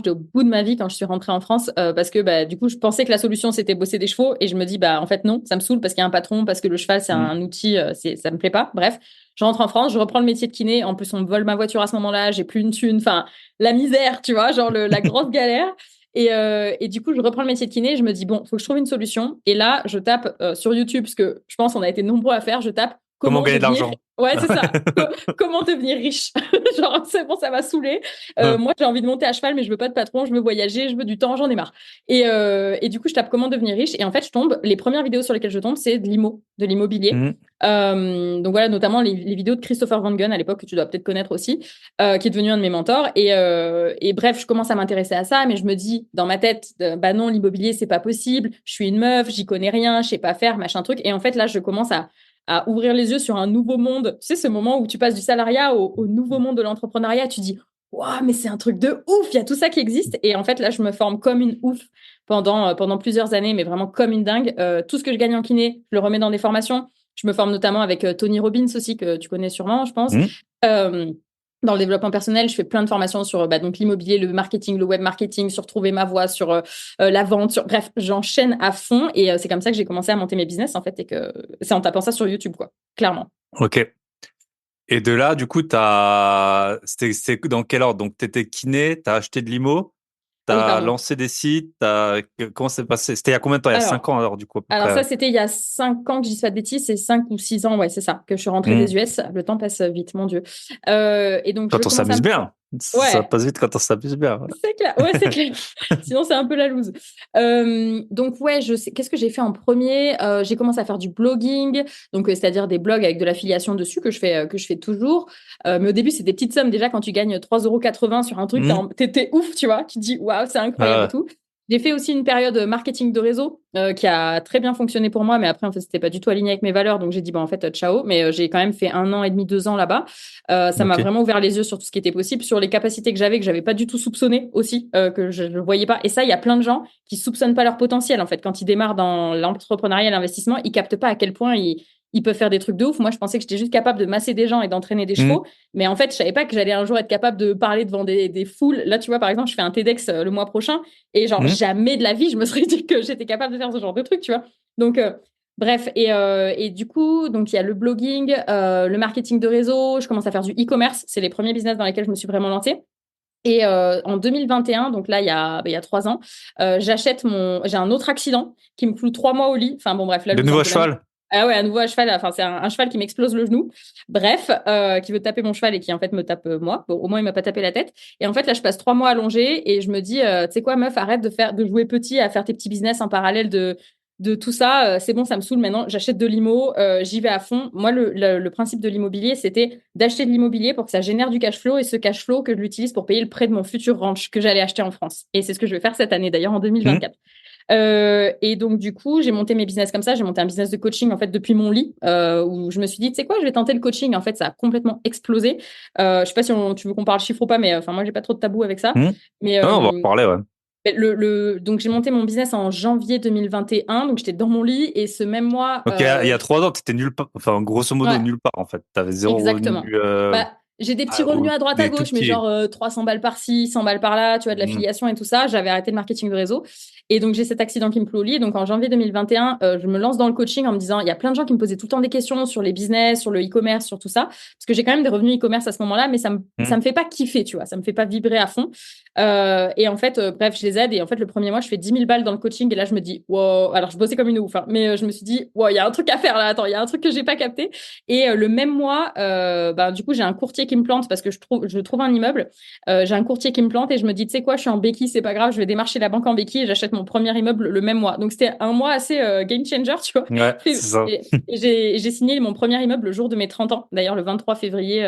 au bout de ma vie quand je suis rentrée en France parce que bah, du coup, je pensais que la solution c'était bosser des chevaux et je me dis bah en fait non, ça me saoule parce qu'il y a un patron, parce que le cheval c'est Hmm. un outil, ça me plaît pas. Bref, je rentre en France, je reprends le métier de kiné. En plus, on me vole ma voiture à ce moment-là, j'ai plus une thune, enfin la misère, tu vois, genre la grosse galère. Et du coup, je reprends le métier de kiné. Je me dis bon, faut que je trouve une solution. Et là, je tape sur YouTube, ce que je pense on a été nombreux à faire. Je tape Comment comment gagner de devenir. l'argent? Ouais, c'est ça. Comment devenir riche? Genre, c'est bon, ça m'a saoulé. Moi, j'ai envie de monter à cheval, mais je veux pas de patron, je veux voyager, je veux du temps, j'en ai marre. Et du coup, je tape comment devenir riche. Et en fait, les premières vidéos sur lesquelles je tombe, c'est de l'immobilier. Hmm. Donc voilà, notamment les vidéos de Christopher Van Gun à l'époque, que tu dois peut-être connaître aussi, qui est devenu un de mes mentors. Et bref, je commence à m'intéresser à ça, mais je me dis dans ma tête, bah non, l'immobilier, c'est pas possible. Je suis une meuf, j'y connais rien, je sais pas faire, machin truc. Et en fait, là, je commence à ouvrir les yeux sur un nouveau monde. Tu sais, ce moment où tu passes du salariat au nouveau monde de l'entrepreneuriat, tu dis, waouh, mais c'est un truc de ouf, il y a tout ça qui existe. Et en fait, là, je me forme comme une ouf pendant plusieurs années, mais vraiment comme une dingue. Tout ce que je gagne en kiné, je le remets dans des formations. Je me forme notamment avec Tony Robbins aussi, que tu connais sûrement, je pense. Hmm. Euh, Dans le développement personnel, je fais plein de formations sur donc l'immobilier, le marketing, le web marketing, sur trouver ma voie, sur la vente, bref, j'enchaîne à fond et c'est comme ça que j'ai commencé à monter mes business en fait et que c'est en tapant ça sur YouTube quoi, clairement. Ok. Et de là, du coup, c'était dans quel ordre? Donc, tu étais kiné, tu as acheté de l'IMO, tu Ah oui, as pardon. lancé des sites, comment c'est passé? C'était il y a combien de temps? Il y a Alors, 5 ans, alors, du coup, à peu alors près. ça c'était il y a 5 ans que je dis pas de bêtises, c'est 5 ou 6 ans, ouais, c'est ça, que je suis rentrée Hmm. des US. Le temps passe vite, mon Dieu. Et donc je Quand on commence à s'amuse me bien. Ça ouais. passe vite quand on s'amuse bien. C'est clair, ouais, c'est clair. Sinon, c'est un peu la loose. Donc, ouais, je sais. Qu'est-ce que j'ai fait en premier? J'ai commencé à faire du blogging, donc c'est-à-dire des blogs avec de l'affiliation dessus que je fais toujours. Mais au début, c'est des petites sommes. Déjà, quand tu gagnes 3,80 € sur un truc, Hmm. t'es ouf, tu vois. Tu te dis, waouh, c'est incroyable et Ah tout. J'ai fait aussi une période marketing de réseau qui a très bien fonctionné pour moi, mais après, en fait, c'était pas du tout aligné avec mes valeurs. Donc, j'ai dit, bon, en fait, ciao. Mais j'ai quand même fait 1 an et demi, 2 ans là-bas. Ça ouais. m'a Ok. vraiment ouvert les yeux sur tout ce qui était possible, sur les capacités que j'avais pas du tout soupçonné aussi, que je ne voyais pas. Et ça, il y a plein de gens qui soupçonnent pas leur potentiel. En fait, quand ils démarrent dans l'entrepreneuriat et l'investissement, ils captent pas à quel point ils peuvent faire des trucs de ouf. Moi, je pensais que j'étais juste capable de masser des gens et d'entraîner des Hmm. chevaux. Mais en fait, je savais pas que j'allais un jour être capable de parler devant des foules. Là, tu vois, par exemple, je fais un TEDx le mois prochain et genre, Hmm. jamais de la vie, je me serais dit que j'étais capable de faire ce genre de truc, tu vois. Donc, bref, et du coup, donc il y a le blogging, le marketing de réseau, je commence à faire du e-commerce, c'est les premiers business dans lesquels je me suis vraiment lancée. Et en 2021, donc là, il y a 3 ans, j'ai un autre accident qui me cloue 3 mois au lit. Enfin bon, bref, la De loose nouveau un à peu la cheval? ah ouais, à nouveau à cheval. Enfin, c'est un cheval qui m'explose le genou. Bref, qui veut taper mon cheval et qui en fait me tape moi. Bon, au moins il m'a pas tapé la tête. Et en fait là, je passe 3 mois allongée et je me dis, tu sais quoi, meuf, arrête de jouer petit, à faire tes petits business en parallèle de tout ça. C'est bon, ça me saoule maintenant. J'achète de l'IMO, j'y vais à fond. Moi, le principe de l'immobilier, c'était d'acheter de l'immobilier pour que ça génère du cash flow et ce cash flow que je l'utilise pour payer le prêt de mon futur ranch que j'allais acheter en France. Et c'est ce que je vais faire cette année d'ailleurs en Hmm. 2024. Et donc, du coup, j'ai monté mes business comme ça. J'ai monté un business de coaching, en fait, depuis mon lit, où je me suis dit, tu sais quoi, je vais tenter le coaching. En fait, ça a complètement explosé. Je sais pas si tu veux qu'on parle chiffres ou pas, mais enfin, moi, j'ai pas trop de tabou avec ça. Hmm. Mais Ah, on va en reparler, ouais. donc, j'ai monté mon business en janvier 2021. Donc, j'étais dans mon lit et ce même mois, Ok, il y a 3 ans, tu étais nulle part. Enfin, grosso modo, ouais, nulle part, en fait. Tu avais zéro exactement. revenu. Bah, J'ai des petits Ah, revenus à droite à des tout gauche, mais petits. genre 300 balles par-ci, 100 balles par-là, tu vois, de Mhm. l'affiliation et tout ça. J'avais arrêté le marketing de réseau. Et donc, j'ai cet accident qui me cloue au lit. Donc, en janvier 2021, je me lance dans le coaching en me disant, il y a plein de gens qui me posaient tout le temps des questions sur les business, sur le e-commerce, sur tout ça. Parce que j'ai quand même des revenus e-commerce à ce moment-là, mais ça Mhm. me fait pas kiffer, tu vois. Ça me fait pas vibrer à fond. Et en fait, bref, je les aide. Et en fait, le premier mois, je fais 10 000 balles dans le coaching. Et là, je me dis, wow. Alors, je bossais comme une ouf, hein, mais je me suis dit, wow, il y a un truc à faire là. Attends, il y a un truc que j'ai pas capté. Et le même mois, du coup, j'ai un courtier qui me plante parce que je trouve un immeuble. J'ai un courtier qui me plante et je me dis, tu sais quoi, je suis en béquille, c'est pas grave, je vais démarcher la banque en béquille et j'achète mon premier immeuble le même mois. Donc, c'était un mois assez game changer, tu vois. Ouais, c'est ça. Et j'ai signé mon premier immeuble le jour de mes 30 ans, d'ailleurs le 23 février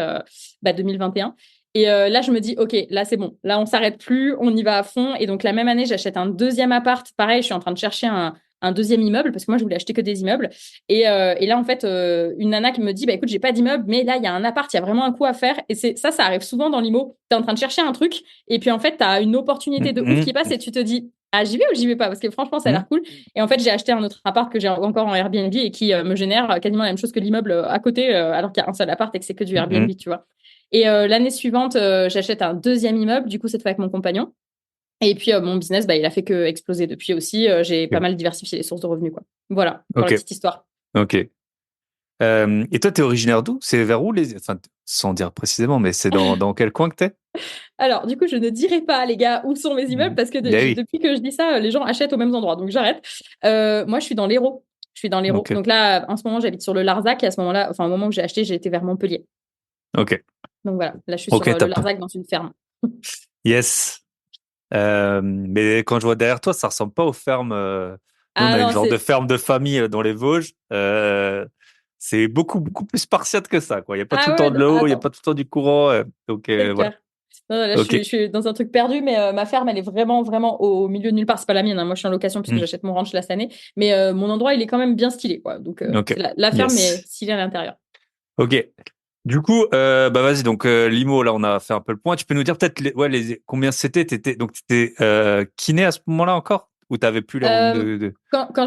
2021. Et là, je me dis, OK, là, c'est bon. Là, on s'arrête plus, on y va à fond. Et donc, la même année, j'achète un deuxième appart. Pareil, je suis en train de chercher un deuxième immeuble parce que moi, je voulais acheter que des immeubles. Et là, en fait, une nana qui me dit, bah écoute, j'ai pas d'immeuble, mais là, il y a un appart, il y a vraiment un coup à faire. Et ça arrive souvent dans l'IMO. Tu es en train de chercher un truc, et puis en fait, tu as une opportunité de ouf qui passe Mhm. et tu te dis, ah, j'y vais ou j'y vais pas? Parce que franchement, ça a l'air Mhm. cool. Et en fait, j'ai acheté un autre appart que j'ai encore en Airbnb et qui me génère quasiment la même chose que l'immeuble à côté, alors qu'il y a un seul appart et que c'est que du Airbnb, Mhm. tu vois. Et l'année suivante, j'achète un deuxième immeuble, du coup, cette fois avec mon compagnon. Et puis, mon business, bah, il a fait que exploser depuis aussi. J'ai pas Ok, mal diversifié les sources de revenus, quoi. Voilà, pour la ok. petite histoire. Ok. Et toi, t'es originaire d'où? C'est vers où les... Enfin, sans dire précisément, mais c'est dans quel coin que t'es? Alors, du coup, je ne dirai pas, les gars, où sont mes immeubles Mhm. parce que Eh oui. depuis que je dis ça, les gens achètent au même endroit. Donc, j'arrête. Moi, je suis dans l'Hérault. Je suis dans l'Hérault. Ok. Donc là, en ce moment, j'habite sur le Larzac. Et à ce moment-là, enfin, au moment où j'ai acheté, j'ai été vers Montpellier. Ok. Donc voilà, là, je suis sur Ok, le top. Larzac dans une ferme. Yes. Mais quand je vois derrière toi, ça ressemble pas aux fermes. Nous, on Ah a une non, genre de c'est ferme de famille dans les Vosges. C'est beaucoup plus spartiate que ça, quoi. Il n'y a pas tout ah le temps ouais, de l'eau, il n'y a attends, pas tout le temps du courant. Donc, c'est voilà. clair. Non, non, là, Ok. je suis dans un truc perdu, mais ma ferme, elle est vraiment, vraiment au milieu de nulle part. C'est pas la mienne, hein. Moi, je suis en location puisque Hmm. j'achète mon ranch là cette année. Mais mon endroit, il est quand même bien stylé, quoi. Donc, Ok. c'est la ferme, mais Yes. stylée à l'intérieur. Ok. Du coup, bah vas-y. Donc, Limo, là, on a fait un peu le point. Tu peux nous dire peut-être combien c'était? Donc, t'étais kiné à ce moment-là encore? Ou t'avais plus les revenus Euh, quand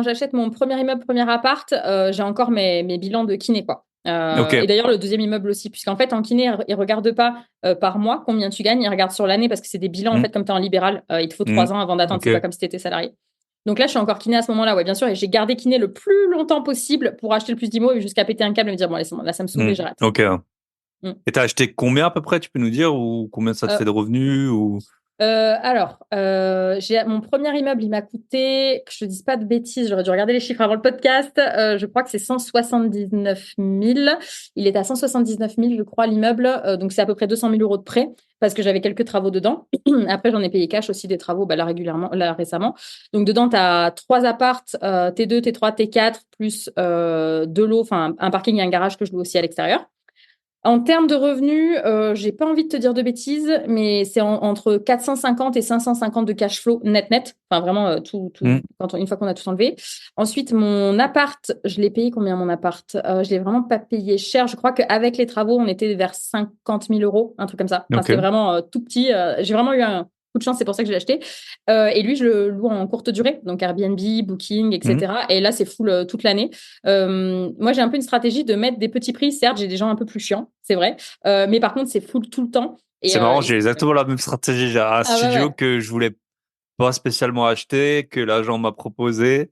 j'achète mon premier immeuble, premier appart, j'ai encore mes bilans de kiné, quoi. Et Ok. d'ailleurs, le deuxième immeuble aussi, puisqu'en fait, en kiné, ils regardent pas par mois combien tu gagnes, ils regardent sur l'année parce que c'est des bilans, en Hmm. fait, comme tu es en libéral, il te faut Hmm. 3 ans avant d'attendre, c'est pas Ok. comme si tu étais salarié. Donc là, je suis encore kiné à ce moment-là, ouais, bien sûr, et j'ai gardé kiné le plus longtemps possible pour acheter le plus d'IMO et jusqu'à péter un câble et me dire, bon, allez, c'est bon, là, ça me saoule Hmm. et j'arrête. Ok. Mm. Et t'as acheté combien à peu près, tu peux nous dire, ou combien ça te Euh, fait de revenus ou... J'ai mon premier immeuble, il m'a coûté, que je te dise pas de bêtises, j'aurais dû regarder les chiffres avant le podcast. Je crois que c'est 179 000. Il est à 179 000, je crois, l'immeuble. Donc c'est à peu près 200 000 euros de prêt parce que j'avais quelques travaux dedans. Après, j'en ai payé cash aussi des travaux, bah, là régulièrement, là récemment. Donc dedans, tu as 3 appartes, T2, T3, T4, plus 2 lots, enfin un parking et un garage que je loue aussi à l'extérieur. En termes de revenus, j'ai pas envie de te dire de bêtises, mais c'est entre 450 et 550 de cash flow net. Enfin, vraiment, Hmm. une fois qu'on a tout enlevé. Ensuite, mon appart, je l'ai payé combien mon appart? Je l'ai vraiment pas payé cher. Je crois qu'avec les travaux, on était vers 50 000 euros, un truc comme ça. Enfin, Ok. c'était vraiment tout petit. J'ai vraiment eu un coup de chance, c'est pour ça que je l'ai acheté. Et lui, je le loue en courte durée, donc Airbnb, Booking, Hmm. etc. Et là, c'est full toute l'année. Moi, j'ai un peu une stratégie de mettre des petits prix. Certes, j'ai des gens un peu plus chiants, c'est vrai. Mais par contre, c'est full tout le temps. C'est marrant, Et j'ai exactement la même stratégie. J'ai un ah studio ouais, que je voulais pas spécialement acheter, que l'agent m'a proposé.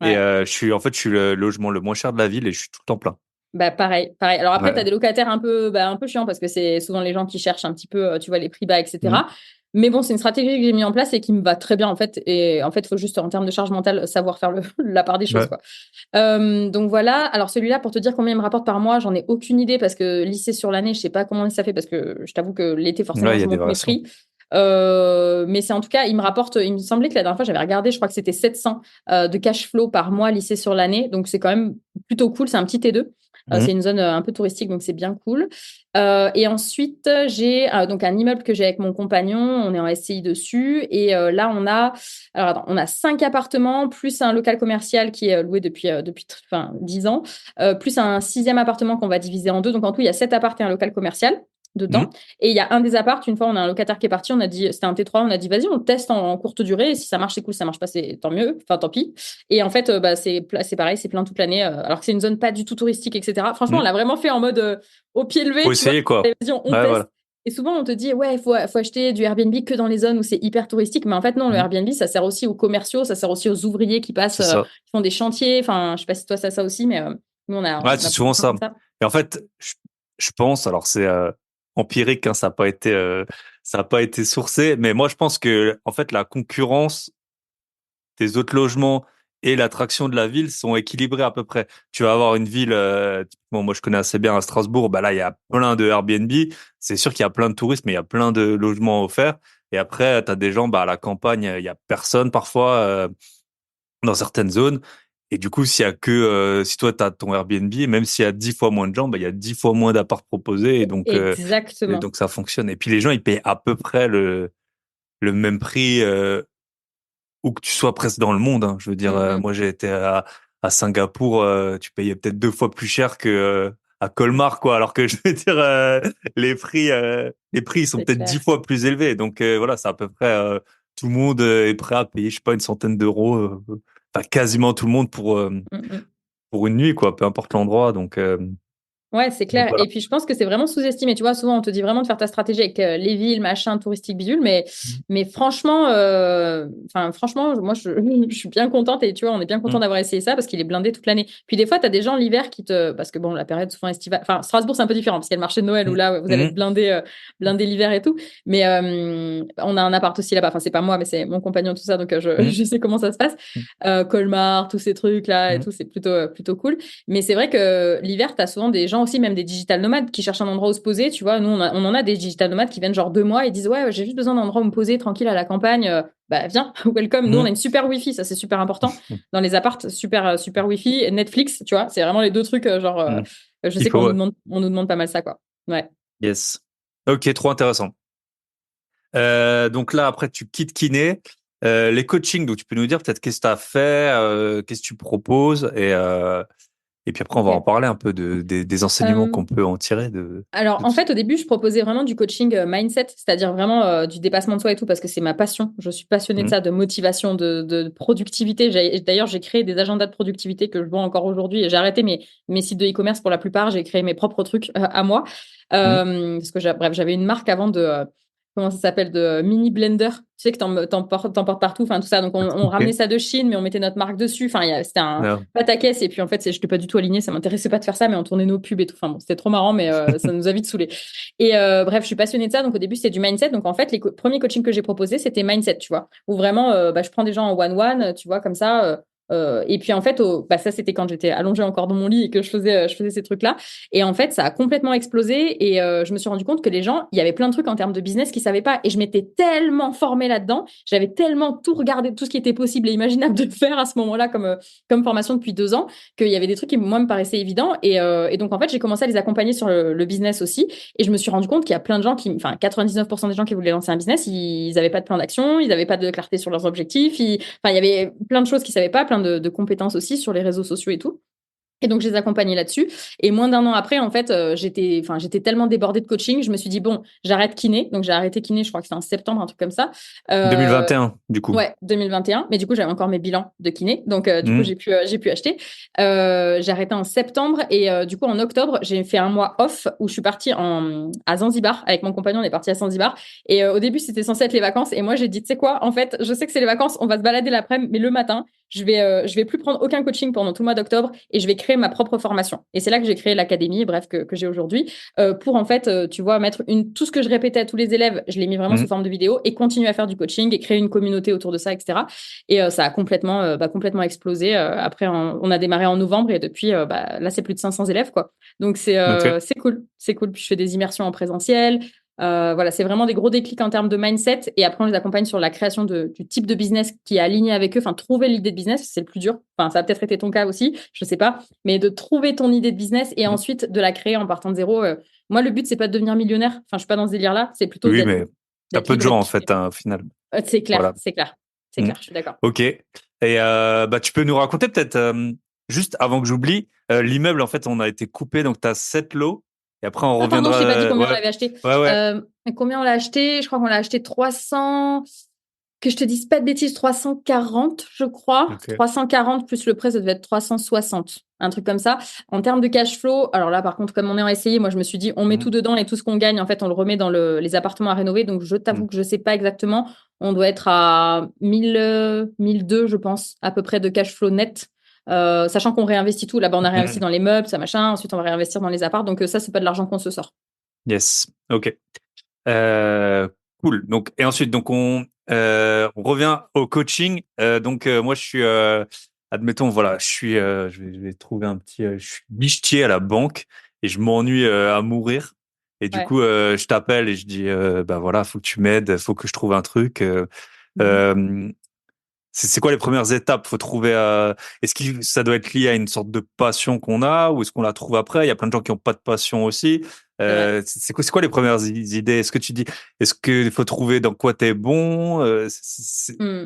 Et ouais. je suis le logement le moins cher de la ville et je suis tout le temps plein. Bah pareil, pareil. Alors après, tu as Ouais. des locataires un peu chiants parce que c'est souvent les gens qui cherchent un petit peu, tu vois, les prix bas, Hmm. etc. Mais bon, c'est une stratégie que j'ai mis en place et qui me va très bien en fait. Et en fait, il faut juste en termes de charge mentale savoir faire la part des choses, Ouais. quoi. Donc voilà. Alors celui-là, pour te dire combien il me rapporte par mois, j'en ai aucune idée parce que lycée sur l'année, je sais pas comment ça fait parce que je t'avoue que l'été, Ouais, forcément, il y je a des monte mes variations. prix. Mais c'est en tout cas, il me rapporte, il me semblait que la dernière fois, j'avais regardé, je crois que c'était 700 de cash flow par mois lycée sur l'année. Donc c'est quand même plutôt cool. C'est un petit T2. Hmm. C'est une zone un peu touristique, donc c'est bien cool. Et ensuite, j'ai donc un immeuble que j'ai avec mon compagnon. On est en SCI dessus. Et là, alors attends, on a 5 appartements, plus un local commercial qui est loué depuis 10 ans, plus un sixième appartement qu'on va diviser en deux. Donc en tout, il y a 7 appartements et un local commercial. dedans. Mhm. Et il y a un des apparts, une fois, on a un locataire qui est parti, on a dit, c'était un T3, on a dit, vas-y, on teste en courte durée. Et si ça marche, c'est cool. Si ça marche pas, c'est tant mieux. Enfin, tant pis. Et en fait, bah, c'est pareil, c'est plein toute l'année, alors que c'est une zone pas du tout touristique, etc. Franchement, on Mhm. l'a vraiment fait en mode au pied levé, Faut tu vois. essayer, quoi. Vas-y, on Ouais, teste. voilà. Et souvent, on te dit, ouais, faut acheter du Airbnb que dans les zones où c'est hyper touristique. Mais en fait, non, le Mhm. Airbnb, ça sert aussi aux commerciaux, ça sert aussi aux ouvriers qui passent, C'est ça. qui font des chantiers. Enfin, je sais pas si toi, ça aussi, mais nous, Ouais, on c'est a souvent ça. comme ça. Et en fait, je pense, alors c'est empirique, hein, ça a pas été sourcé, mais moi je pense que en fait la concurrence des autres logements et l'attraction de la ville sont équilibrés à peu près. Tu vas avoir une ville, typiquement, moi je connais assez bien à Strasbourg, bah là il y a plein de Airbnb, c'est sûr qu'il y a plein de touristes, mais il y a plein de logements offerts. Et après, tu as des gens, bah à la campagne, il y a personne parfois dans certaines zones. Et du coup, si toi tu as ton Airbnb, même s'il y a 10 fois moins de gens, bah il y a 10 fois moins d'apparts proposés, et Exactement. donc ça fonctionne. Et puis les gens, ils payent à peu près le même prix. Où que tu sois presque dans le monde, hein. Je veux dire, Mm, mm. moi j'ai été à Singapour, tu payais peut-être 2 fois plus cher que à Colmar, quoi. Alors que je veux dire, les prix ils sont C'est peut-être 10 clair. fois plus élevés. Donc voilà, c'est à peu près tout le monde est prêt à payer, je sais pas, une centaine d'euros, enfin quasiment tout le monde Mm, mm. pour une nuit, quoi. Peu importe l'endroit. Ouais, c'est Donc clair. voilà. Et puis, je pense que c'est vraiment sous-estimé. Tu vois, souvent, on te dit vraiment de faire ta stratégie avec les villes, machin, touristique, bidule. Mais franchement, franchement, moi, je suis bien contente. Et tu vois, on est bien content Mm. d'avoir essayé ça parce qu'il est blindé toute l'année. Puis, des fois, tu as des gens l'hiver qui te. Parce que bon, la période souvent estivale. Enfin, Strasbourg, c'est un peu différent parce qu'il y a le marché de Noël où Mm. là, vous allez être Mm. blindé l'hiver et tout. Mais on a un appart aussi là-bas. Enfin, c'est pas moi, mais c'est mon compagnon, tout ça. Donc, Mm. je sais comment ça se passe. Colmar, tous ces trucs-là et Mm. tout, c'est plutôt cool. Mais c'est vrai que l'hiver, tu as souvent des gens aussi, même des digital nomades, qui cherchent un endroit où se poser. Tu vois, nous, on en a des digital nomades qui viennent genre 2 mois et disent, ouais, j'ai juste besoin d'un endroit où me poser tranquille à la campagne. Bah, viens, welcome. Nous, on a Mm. une super Wi-Fi, ça, c'est super important. Mm. Dans les appartes, super Wi-Fi. Netflix, tu vois, c'est vraiment les deux trucs, Mm. je Il sais faut, ouais. on nous demande pas mal ça, quoi. Ouais. Yes. Ok, trop intéressant. Donc là, après, tu quittes kiné. Les coachings, donc tu peux nous dire peut-être qu'est-ce que tu as fait, qu'est-ce que tu proposes, et puis après, on va en Ok. parler un peu des enseignements Euh, qu'on peut en tirer Alors, de en tout ça. fait, au début, je proposais vraiment du coaching mindset, c'est-à-dire vraiment du dépassement de soi et tout, parce que c'est ma passion. Je suis passionnée de Mhm. ça, de motivation, de productivité. D'ailleurs, j'ai créé des agendas de productivité que je vois encore aujourd'hui et j'ai arrêté mes sites de e-commerce pour la plupart. J'ai créé mes propres trucs à moi. Mhm. Parce que, bref, j'avais une marque avant comment ça s'appelle, de mini blender. Tu sais que t'emportes partout, enfin tout ça. Donc, on ramenait Ok. ça de Chine, mais on mettait notre marque dessus. Enfin, c'était un Ouais. pataquès. Et puis, en fait, je n'étais pas du tout alignée. Ça m'intéressait pas de faire ça, mais on tournait nos pubs et tout. Enfin, bon, c'était trop marrant, mais ça nous a vite saoulés. Et bref, je suis passionnée de ça. Donc, au début, c'était du mindset. Donc, en fait, les premiers coachings que j'ai proposés, c'était mindset, tu vois, où vraiment, bah, je prends des gens en one-one, tu vois, comme ça. Et puis, en fait, bah, ça, c'était quand j'étais allongée encore dans mon lit et que je faisais ces trucs-là. Et en fait, ça a complètement explosé. Et je me suis rendu compte que les gens, il y avait plein de trucs en termes de business qu'ils savaient pas. Et je m'étais tellement formée là-dedans. J'avais tellement tout regardé, tout ce qui était possible et imaginable de faire à ce moment-là comme formation depuis 2 ans, qu'il y avait des trucs qui, moi, me paraissaient évidents. Et donc, en fait, j'ai commencé à les accompagner sur le business aussi. Et je me suis rendu compte qu'il y a plein de gens enfin, 99% des gens qui voulaient lancer un business, ils n'avaient pas de plan d'action, ils n'avaient pas de clarté sur leurs objectifs. Enfin, il y avait plein de choses qu'ils savaient pas, plein de compétences aussi sur les réseaux sociaux et tout. Et donc, je les accompagnais là-dessus. Et moins d'un an après, en fait, j'étais tellement débordée de coaching, je me suis dit, bon, j'arrête kiné. Donc, j'ai arrêté kiné, je crois que c'était en septembre, un truc comme ça. Euh, 2021, du coup. Ouais, 2021. Mais du coup, j'avais encore mes bilans de kiné. Donc, du coup, Mhm. j'ai pu acheter. J'ai arrêté en septembre. Et du coup, en octobre, j'ai fait un mois off où je suis partie à Zanzibar. Avec mon compagnon, on est parti à Zanzibar. Et au début, c'était censé être les vacances. Et moi, j'ai dit, tu sais quoi, en fait, je sais que c'est les vacances, on va se balader l'après-midi, mais le matin, je vais plus prendre aucun coaching pendant tout le mois d'octobre et je vais créer ma propre formation. Et c'est là que j'ai créé l'académie, bref, que j'ai aujourd'hui, pour en fait, tu vois, mettre tout ce que je répétais à tous les élèves, je l'ai mis vraiment sous Mhm. forme de vidéo et continuer à faire du coaching et créer une communauté autour de ça, etc. Et ça a complètement explosé. Après, on a démarré en novembre et depuis, bah, là, c'est plus de 500 élèves, quoi. Donc, Ok. c'est cool. C'est cool. Puis, je fais des immersions en présentiel. Voilà, c'est vraiment des gros déclics en termes de mindset. Et après, on les accompagne sur la création du type de business qui est aligné avec eux. Enfin, trouver l'idée de business, c'est le plus dur. Enfin, ça a peut-être été ton cas aussi, je sais pas. Mais de trouver ton idée de business et Mhm. ensuite de la créer en partant de zéro. Moi, le but, c'est pas de devenir millionnaire. Enfin, je suis pas dans ce délire-là. C'est plutôt Oui, mais t'as d'être peu de libre et gens, de en kiffer. fait, hein, au final. C'est clair, Voilà. c'est clair. C'est Mhm. clair, je suis d'accord. Ok. Et bah, tu peux nous raconter peut-être, juste avant que j'oublie, l'immeuble, en fait, on a été coupé, donc tu as 7 lots. Et après, on Ah, pardon, je reviendra. t'ai pas dit combien on Ouais, l'avait acheté. ouais, ouais. Combien on l'a acheté? Je crois qu'on l'a acheté 300. Que je te dise pas de bêtises, 340, je crois. Ok. 340 plus le prêt, ça devait être 360. Un truc comme ça. En termes de cash flow, alors là, par contre, comme on est en SCI, moi, je me suis dit, on met tout Mhm. dedans et tout ce qu'on gagne, en fait, on le remet dans les appartements à rénover. Donc, je Mhm. t'avoue que je sais pas exactement. On doit être à 1000, 1002, je pense, à peu près de cash flow net. Sachant qu'on réinvestit tout. Là-bas, on a réinvesti Mhm. dans les meubles, ça machin. Ensuite, on va réinvestir dans les apparts. Donc, ça, c'est pas de l'argent qu'on se sort. Yes. Ok. Euh, cool. Donc, et ensuite, donc on revient au coaching. Moi, je suis, admettons, voilà, je vais trouver un petit, je suis guichetier à la banque et je m'ennuie à mourir. Et du Ouais. coup, je t'appelle et je dis, bah voilà, faut que tu m'aides, faut que je trouve un truc. Mhm. Euh, c'est quoi les premières étapes? Faut trouver. Est-ce que ça doit être lié à une sorte de passion qu'on a ou est-ce qu'on la trouve après? Il y a plein de gens qui n'ont pas de passion aussi. C'est vrai. C'est quoi les premières idées? Est-ce que tu dis, est-ce qu'il faut trouver dans quoi t'es bon? Hmm.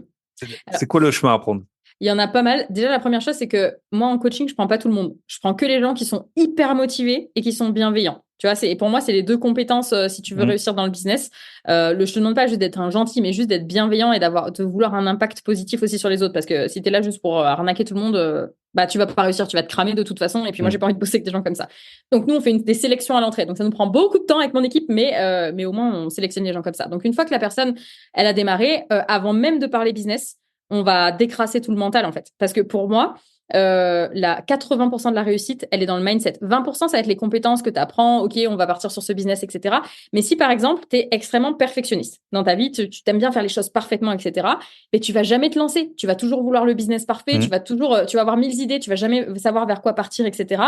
C'est quoi le chemin à prendre? Il y en a pas mal. Déjà, la première chose, c'est que moi, en coaching, je prends pas tout le monde. Je prends que les gens qui sont hyper motivés et qui sont bienveillants. Tu vois, et pour moi, c'est les deux compétences si tu veux Mhm. réussir dans le business. Je te demande pas juste d'être un gentil, mais juste d'être bienveillant et de vouloir un impact positif aussi sur les autres. Parce que si tu es là juste pour arnaquer tout le monde, bah, tu vas pas réussir, tu vas te cramer de toute façon. Et puis moi, j'ai Mhm. pas envie de bosser avec des gens comme ça. Donc nous, on fait des sélections à l'entrée. Donc ça nous prend beaucoup de temps avec mon équipe, mais au moins, on sélectionne les gens comme ça. Donc une fois que la personne, elle a démarré, avant même de parler business, on va décrasser tout le mental en fait. Parce que pour moi, la 80% de la réussite, elle est dans le mindset. 20%, ça va être les compétences que tu apprends. Ok, on va partir sur ce business, etc. Mais si par exemple, tu es extrêmement perfectionniste dans ta vie, tu t'aimes bien faire les choses parfaitement, etc. Mais tu vas jamais te lancer. Tu vas toujours vouloir le business parfait. Tu Mhm. vas toujours, tu vas avoir 1000 idées. Tu vas jamais savoir vers quoi partir, etc.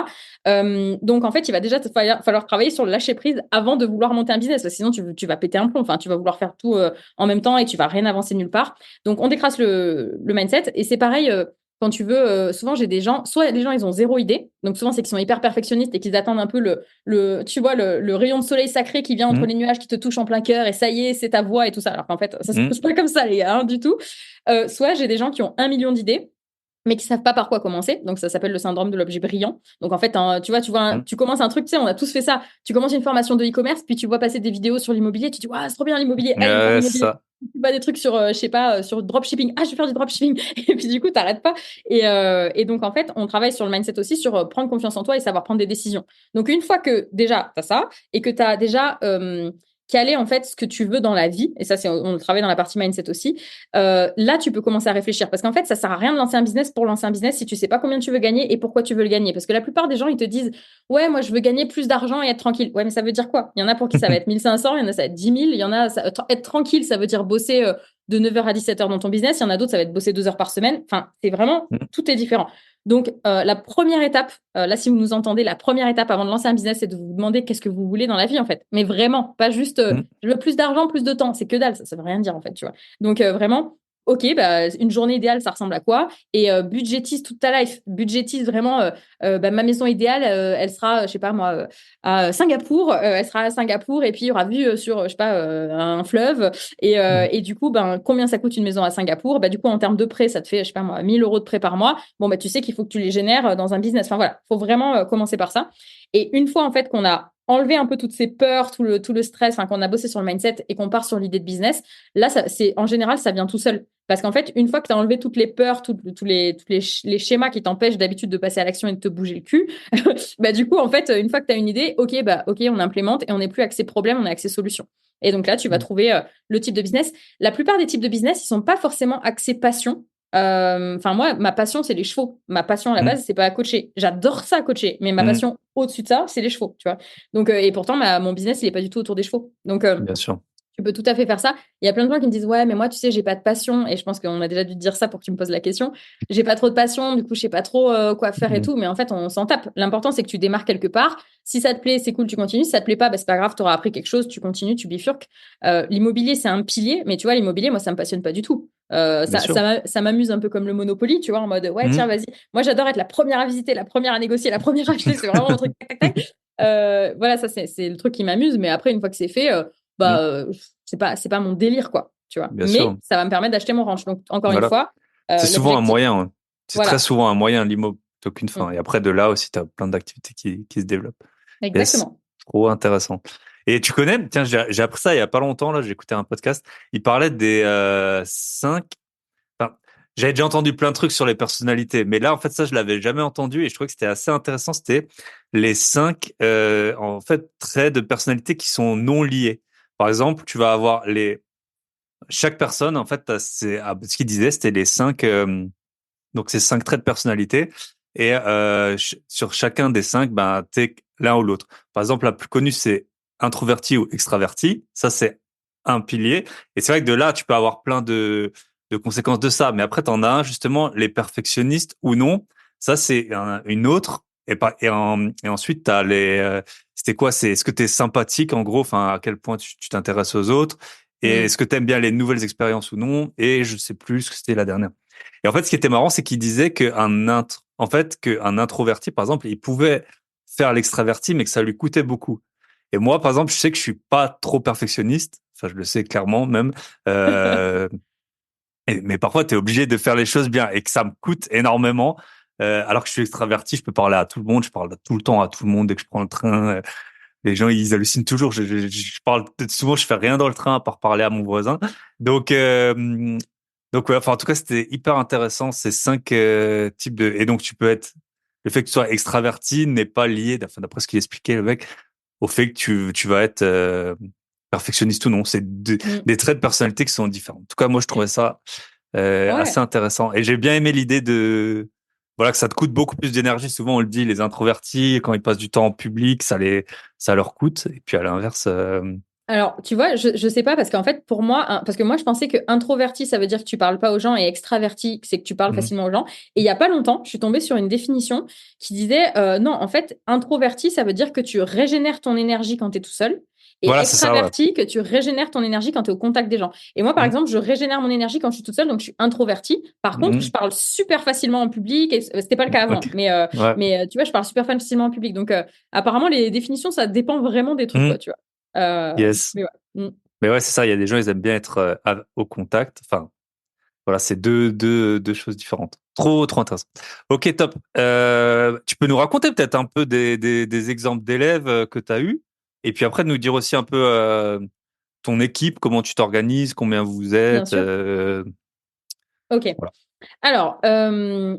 Donc en fait, il va déjà te falloir travailler sur le lâcher prise avant de vouloir monter un business. Parce que sinon, tu vas péter un plomb. Enfin, tu vas vouloir faire tout en même temps et tu vas rien avancer nulle part. Donc, on décrasse le mindset. Et c'est pareil, quand tu veux, souvent, j'ai des gens, soit les gens, ils ont zéro idée. Donc, souvent, c'est qu'ils sont hyper perfectionnistes et qu'ils attendent un peu tu vois, le rayon de soleil sacré qui vient entre Mhm. les nuages, qui te touche en plein cœur et ça y est, c'est ta voix et tout ça. Alors qu'en fait, ça se Mhm. passe pas comme ça, les gars, hein, du tout. Soit j'ai des gens qui ont 1 million d'idées mais qui savent pas par quoi commencer. Donc ça s'appelle le syndrome de l'objet brillant. Donc en fait, Mhm. tu commences un truc, tu sais, on a tous fait ça. Tu commences une formation de e-commerce, puis tu vois passer des vidéos sur l'immobilier, tu dis ouais, c'est trop bien l'immobilier. Allez, je vais faire de Ouais, l'immobilier. ça. Tu vois des trucs sur, je sais pas, sur dropshipping. Ah, je vais faire du dropshipping. Et puis du coup, t'arrêtes pas. Et donc en fait, on travaille sur le mindset aussi, sur prendre confiance en toi et savoir prendre des décisions. Donc une fois que déjà t'as ça et que t'as déjà calé en fait ce que tu veux dans la vie, et ça c'est on le travaille dans la partie mindset aussi. Là, tu peux commencer à réfléchir parce qu'en fait, ça sert à rien de lancer un business pour lancer un business si tu sais pas combien tu veux gagner et pourquoi tu veux le gagner. Parce que la plupart des gens, ils te disent, ouais, moi, je veux gagner plus d'argent et être tranquille. Ouais, mais ça veut dire quoi? Il y en a pour qui ça va être 1500, il y en a ça va être 10 000, il y en a être tranquille, ça veut dire bosser de 9h à 17h dans ton business. Il y en a d'autres, ça va être bosser 2 heures par semaine. Enfin, c'est vraiment, Mhm. tout est différent. Donc, la première étape, là, si vous nous entendez, la première étape avant de lancer un business, c'est de vous demander qu'est-ce que vous voulez dans la vie, en fait. Mais vraiment, pas juste, Mhm. je veux plus d'argent, plus de temps. C'est que dalle, ça veut rien dire, en fait, tu vois. Donc vraiment, ok, bah, une journée idéale, ça ressemble à quoi? Et budgétise toute ta life. Budgétise vraiment, bah, ma maison idéale, elle sera, je sais pas moi, à Singapour. Elle sera à Singapour et puis il y aura vue sur, je sais pas, un fleuve. Mhm. Et du coup, ben, combien ça coûte une maison à Singapour? Bah, du coup, en termes de prêt, ça te fait, je sais pas moi, 1000 € de prêt par mois. Bon, bah, tu sais qu'il faut que tu les génères dans un business. Enfin voilà, faut vraiment commencer par ça. Et une fois en fait qu'on a enlevé un peu toutes ces peurs, tout le stress, enfin, qu'on a bossé sur le mindset et qu'on part sur l'idée de business, là, en général, ça vient tout seul. Parce qu'en fait, une fois que tu as enlevé toutes les peurs, les schémas qui t'empêchent d'habitude de passer à l'action et de te bouger le cul, bah, du coup, en fait, une fois que tu as une idée, ok, on implémente et on n'est plus axé problème, on est axé solution. Et donc là, tu vas trouver le type de business. La plupart des types de business, ils sont pas forcément axés passion. Enfin, moi, ma passion, c'est les chevaux. Ma passion à la Mhm. base, c'est pas coacher. J'adore ça, coacher. Mais ma Mhm. passion au-dessus de ça, c'est les chevaux, tu vois. Donc, et pourtant, mon business, il est pas du tout autour des chevaux. Donc, Bien sûr. tu peux tout à fait faire ça. Il y a plein de gens qui me disent, ouais, mais moi, tu sais, j'ai pas de passion. Et je pense qu'on a déjà dû te dire ça pour que tu me poses la question. J'ai pas trop de passion, du coup, je sais pas trop quoi faire et Mhm. tout. Mais en fait, on s'en tape. L'important, c'est que tu démarres quelque part. Si ça te plaît, c'est cool, tu continues. Si ça te plaît pas, bah, c'est pas grave, tu auras appris quelque chose, tu continues, tu bifurques. L'immobilier, c'est un pilier. Mais tu vois, l'immobilier, moi, ça me passionne pas du tout. Bien sûr. Ça m'amuse un peu comme le Monopoly, tu vois, en mode, ouais, tiens, Mhm. vas-y. Moi, j'adore être la première à visiter, la première à négocier, la première à acheter. C'est vraiment mon truc. Tac, tac, tac. Voilà, ça, c'est le truc qui m'amuse. Mais après, une fois que c'est fait, bah, Mhm. c'est pas mon délire, quoi, tu vois. Bien Mais sûr. ça va me permettre d'acheter mon ranch. Donc, encore une Voilà. fois, C'est souvent un l'objectif, moyen. Ouais. C'est très voilà. souvent un moyen, l'IMO, plutôt qu'une Mm. fin. Et après, de là aussi, tu as plein d'activités qui se développent. Yes. Exactement. Trop intéressant. Et tu connais, tiens, j'ai appris ça il y a pas longtemps, là, j'ai écouté un podcast. Il parlait des 5. Enfin, j'avais déjà entendu plein de trucs sur les personnalités, mais là, en fait, ça, je l'avais jamais entendu et je trouvais que c'était assez intéressant. C'était les 5, en fait, traits de personnalité qui sont non liés. Par exemple, tu vas avoir chaque personne, en fait, ce qu'il disait, c'était les 5, donc c'est 5 traits de personnalité. Et sur chacun des 5, ben, t'es l'un ou l'autre. Par exemple, la plus connue, c'est introverti ou extraverti. Ça, c'est un pilier. Et c'est vrai que de là, tu peux avoir plein de conséquences de ça. Mais après, t'en as un, justement, les perfectionnistes ou non. Ça, c'est une autre. Et ensuite, t'as c'était quoi? C'est, est-ce que t'es sympathique, en gros? Enfin, à quel point tu t'intéresses aux autres? Et Mm. est-ce que t'aimes bien les nouvelles expériences ou non? Et je sais plus ce que c'était la dernière. Et en fait, ce qui était marrant, c'est qu'il disait qu'un introverti, par exemple, il pouvait faire l'extraverti, mais que ça lui coûtait beaucoup. Et moi, par exemple, je sais que je suis pas trop perfectionniste. Enfin, je le sais clairement même. Euh, mais parfois, tu es obligé de faire les choses bien et que ça me coûte énormément. Alors que je suis extraverti, je peux parler à tout le monde, je parle tout le temps à tout le monde dès que je prends le train. Les gens, ils hallucinent toujours. Je parle peut-être souvent, je fais rien dans le train à part parler à mon voisin. Donc, ouais, enfin, en tout cas, c'était hyper intéressant ces 5 types de. Et donc, tu peux être. Le fait que tu sois extraverti n'est pas lié, enfin, d'après ce qu'il expliquait, le mec, au fait que tu vas être perfectionniste ou non. C'est Mm. des traits de personnalité qui sont différents. En tout cas, moi, je trouvais ça assez Ouais. intéressant. Et j'ai bien aimé l'idée de. Voilà, que ça te coûte beaucoup plus d'énergie. Souvent, on le dit, les introvertis, quand ils passent du temps en public, ça leur coûte. Et puis, à l'inverse, Alors, tu vois, je sais pas parce qu'en fait, pour moi, parce que moi, je pensais que introverti, ça veut dire que tu parles pas aux gens et extraverti, c'est que tu parles mhm. facilement aux gens. Et il y a pas longtemps, je suis tombée sur une définition qui disait non, en fait, introverti, ça veut dire que tu régénères ton énergie quand tu es tout seul. Et Voilà, c'est ça, ouais. extraverti, que tu régénères ton énergie quand tu es au contact des gens. Et moi, par Mhm. exemple, je régénère mon énergie quand je suis toute seule, donc je suis introvertie. Par contre, je Mhm. parle super facilement en public. Et c'était pas le cas Ok. avant, Ouais. tu vois, je parle super facilement en public. Donc, apparemment, les définitions, ça dépend vraiment des trucs, quoi, Mhm. tu vois. Yes. Mais ouais. Mm. Mais ouais, c'est ça. Il y a des gens, ils aiment bien être au contact. Enfin, voilà, c'est deux choses différentes. Trop, trop intéressant. Ok, top. Tu peux nous raconter peut-être un peu des exemples d'élèves que tu as eus, et puis après nous dire aussi un peu ton équipe, comment tu t'organises, combien vous Bien êtes. sûr. Ok. Voilà. Alors,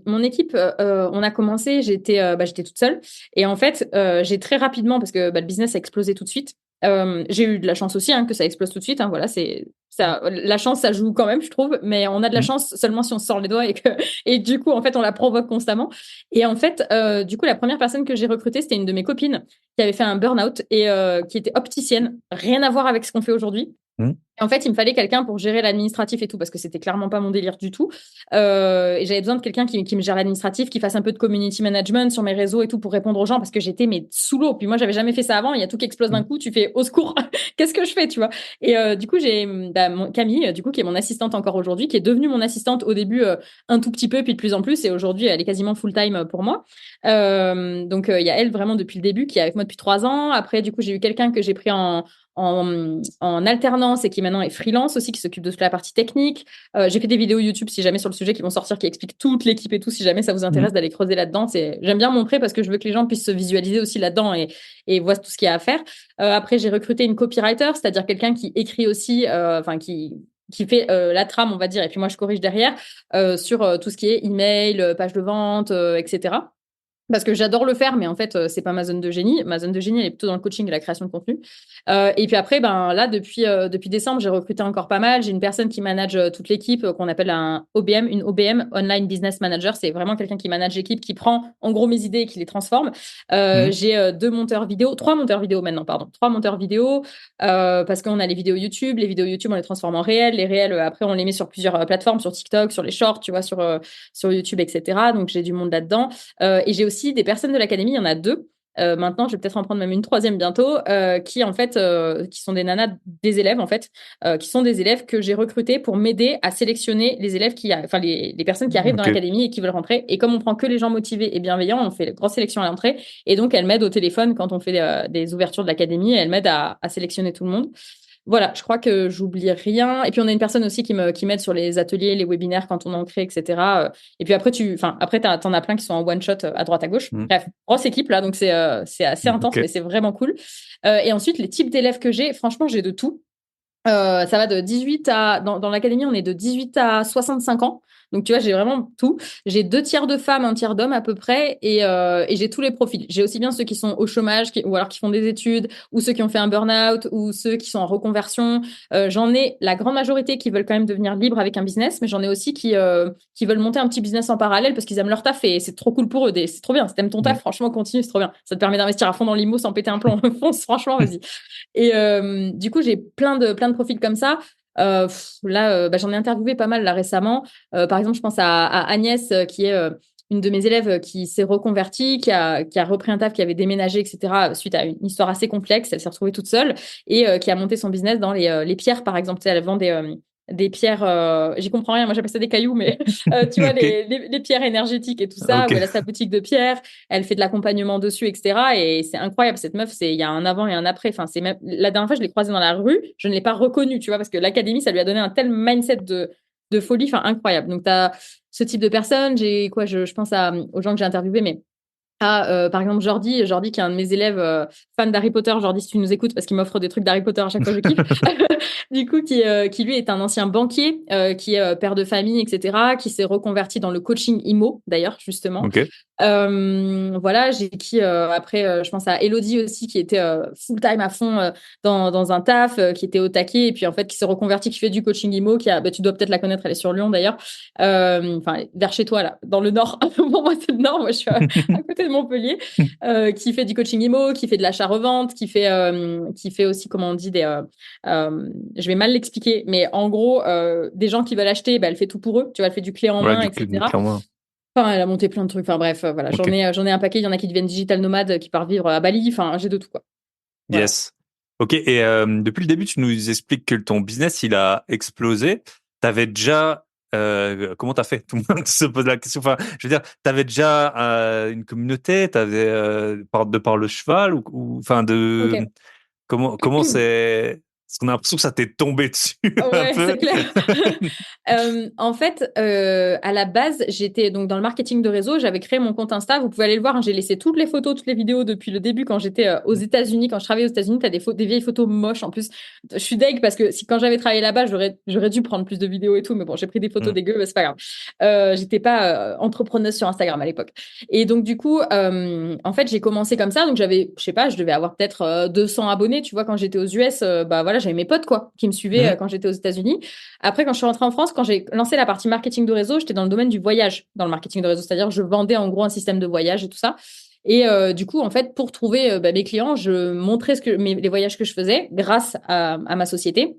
mon équipe, on a commencé, j'étais toute seule. Et en fait, j'ai très rapidement, parce que le business a explosé tout de suite. J'ai eu de la chance aussi que ça explose tout de suite. Voilà, c'est ça. La chance, ça joue quand même, je trouve. Mais on a de la Mhm. chance seulement si on se sort les doigts et du coup, en fait, on la provoque constamment. Et en fait, du coup, la première personne que j'ai recrutée, c'était une de mes copines qui avait fait un burn-out et qui était opticienne. Rien à voir avec ce qu'on fait aujourd'hui. Mhm. En fait, il me fallait quelqu'un pour gérer l'administratif et tout, parce que c'était clairement pas mon délire du tout. Et j'avais besoin de quelqu'un qui me gère l'administratif, qui fasse un peu de community management sur mes réseaux et tout pour répondre aux gens, parce que j'étais mais sous l'eau. Puis moi, j'avais jamais fait ça avant. Il y a tout qui explose d'un coup. Tu fais au secours. Qu'est-ce que je fais, tu vois? Et du coup, j'ai Camille, du coup, qui est mon assistante encore aujourd'hui, qui est devenue mon assistante au début un tout petit peu, puis de plus en plus. Et aujourd'hui, elle est quasiment full time pour moi. Donc, il y a elle vraiment depuis le début, qui est avec moi depuis 3 ans. Après, du coup, j'ai eu quelqu'un que j'ai pris en alternance et qui maintenant est freelance aussi, qui s'occupe de toute la partie technique. J'ai fait des vidéos YouTube si jamais sur le sujet qui vont sortir, qui expliquent toute l'équipe et tout, si jamais ça vous intéresse Mhm. d'aller creuser là-dedans. J'aime bien montrer parce que je veux que les gens puissent se visualiser aussi là-dedans et voient tout ce qu'il y a à faire. Après, j'ai recruté une copywriter, c'est-à-dire quelqu'un qui écrit aussi, enfin qui fait la trame, on va dire, et puis moi je corrige derrière sur tout ce qui est email, page de vente, etc. Parce que j'adore le faire, mais en fait, c'est pas ma zone de génie. Ma zone de génie, elle est plutôt dans le coaching et la création de contenu. Et puis après, ben là, depuis décembre, j'ai recruté encore pas mal. J'ai une personne qui manage toute l'équipe, qu'on appelle un OBM, une OBM, Online Business Manager. C'est vraiment quelqu'un qui manage l'équipe, qui prend en gros mes idées et qui les transforme. Mhm. J'ai 2 monteurs vidéo, 3 monteurs vidéo maintenant, pardon, 3 monteurs vidéo, parce qu'on a les vidéos YouTube. Les vidéos YouTube, on les transforme en réels. Les réels, après, on les met sur plusieurs plateformes, sur TikTok, sur les shorts, tu vois, sur YouTube, etc. Donc j'ai du monde là-dedans. Et j'ai aussi des personnes de l'académie, il y en a 2. Maintenant, je vais peut-être en prendre même une troisième bientôt, qui en fait, qui sont des nanas, des élèves en fait, qui sont des élèves que j'ai recrutés pour m'aider à sélectionner les élèves enfin les personnes qui arrivent dans Ok. l'académie et qui veulent rentrer. Et comme on prend que les gens motivés et bienveillants, on fait une grosse sélection à l'entrée. Et donc, elles m'aident au téléphone quand on fait des ouvertures de l'académie. Elles m'aident à sélectionner tout le monde. voilà, je crois que j'oublie rien. Et puis on a une personne aussi qui m'aide sur les ateliers, les webinaires quand on en crée, etc. Et puis après t'en as plein qui sont en one shot à droite à gauche. Mm. Bref, grosse équipe là, donc c'est assez intense, mais Ok. c'est vraiment cool. Et ensuite les types d'élèves que j'ai, franchement j'ai de tout. Ça va de 18 à... Dans l'académie, on est de 18 à 65 ans. Donc, tu vois, j'ai vraiment tout. J'ai 2 tiers de femmes, 1 tiers d'hommes à peu près. Et j'ai tous les profils. J'ai aussi bien ceux qui sont au chômage, ou alors qui font des études, ou ceux qui ont fait un burn-out, ou ceux qui sont en reconversion. J'en ai la grande majorité qui veulent quand même devenir libres avec un business, mais j'en ai aussi qui veulent monter un petit business en parallèle parce qu'ils aiment leur taf et c'est trop cool pour eux. C'est trop bien. Si t'aimes ton Mm. taf, franchement, continue, c'est trop bien. Ça te permet d'investir à fond dans l'IMO sans péter un plomb. Fonce, franchement, vas-y. Et du coup, j'ai plein de profils comme ça. Là, j'en ai interviewé pas mal là récemment. Par exemple, je pense à Agnès, qui est une de mes élèves qui s'est reconvertie, qui a repris un taf, qui avait déménagé, etc. Suite à une histoire assez complexe. Elle s'est retrouvée toute seule et qui a monté son business dans les pierres, par exemple. Tu sais, elle vend des pierres, j'y comprends rien, moi j'appelle ça des cailloux, mais tu vois, Ok. les pierres énergétiques et tout ça, Ok. où elle a sa boutique de pierres, elle fait de l'accompagnement dessus, etc. Et c'est incroyable, cette meuf, il y a un avant et un après. Enfin, c'est même, la dernière fois, je l'ai croisée dans la rue, je ne l'ai pas reconnue, tu vois, parce que l'académie, ça lui a donné un tel mindset de folie, enfin, incroyable. Donc, tu as ce type de personnes, je pense aux gens que j'ai interviewés, mais par exemple, Jordi qui est un de mes élèves fan d'Harry Potter. Jordi, si tu nous écoutes, parce qu'il m'offre des trucs d'Harry Potter à chaque fois, je kiffe. Du coup, qui lui est un ancien banquier, qui est père de famille, etc., qui s'est reconverti dans le coaching IMO, d'ailleurs, justement. Ok. Voilà, j'ai après, je pense à Elodie aussi, qui était full-time à fond dans un taf, qui était au taquet, et puis en fait, qui s'est reconverti, qui fait du coaching IMO, tu dois peut-être la connaître, elle est sur Lyon d'ailleurs. Enfin, vers chez toi, là, dans le nord. Pour moi, c'est le nord, moi, je suis à côté de Montpellier, qui fait du coaching IMO, qui fait de l'achat-revente, qui fait aussi, comment on dit, je vais mal l'expliquer, mais en gros, des gens qui veulent acheter, bah, elle fait tout pour eux. Tu vois, elle fait du clé en Ouais, main, du coup, etc. clairement. Enfin, elle a monté plein de trucs. Enfin, bref, voilà. Ok. J'en ai un paquet. Il y en a qui deviennent digital nomades, qui partent vivre à Bali. Enfin, j'ai de tout, quoi. Voilà. Yes. Ok. Et depuis le début, tu nous expliques que ton business, il a explosé. T'avais déjà, comment t'as fait? Tout le monde se pose la question. Enfin, je veux dire, t'avais déjà une communauté, t'avais de par le cheval enfin Ok. comment c'est? Parce qu'on a l'impression que ça t'est tombé dessus un Ouais, peu. c'est clair. En fait, à la base, j'étais donc dans le marketing de réseau. J'avais créé mon compte Insta. Vous pouvez aller le voir, hein. J'ai laissé toutes les photos, toutes les vidéos depuis le début quand j'étais aux États-Unis. Quand je travaillais aux États-Unis, t'as des vieilles photos moches. En plus, je suis deg parce que quand j'avais travaillé là-bas, j'aurais dû prendre plus de vidéos et tout. Mais bon, j'ai pris des photos Mm. dégueu, mais c'est pas grave. J'étais pas entrepreneuse sur Instagram à l'époque. Et donc, du coup, en fait, j'ai commencé comme ça. Donc, je sais pas, je devais avoir peut-être 200 abonnés. Tu vois, quand j'étais aux US, bah voilà, j'avais mes potes, quoi, qui me suivaient Mm. quand j'étais aux États-Unis. Après, quand je suis rentrée en France, quand j'ai lancé la partie marketing de réseau, j'étais dans le domaine du voyage, dans le marketing de réseau. C'est-à-dire que je vendais en gros un système de voyage et tout ça. Et du coup, en fait, pour trouver mes clients, je montrais les voyages que je faisais grâce à ma société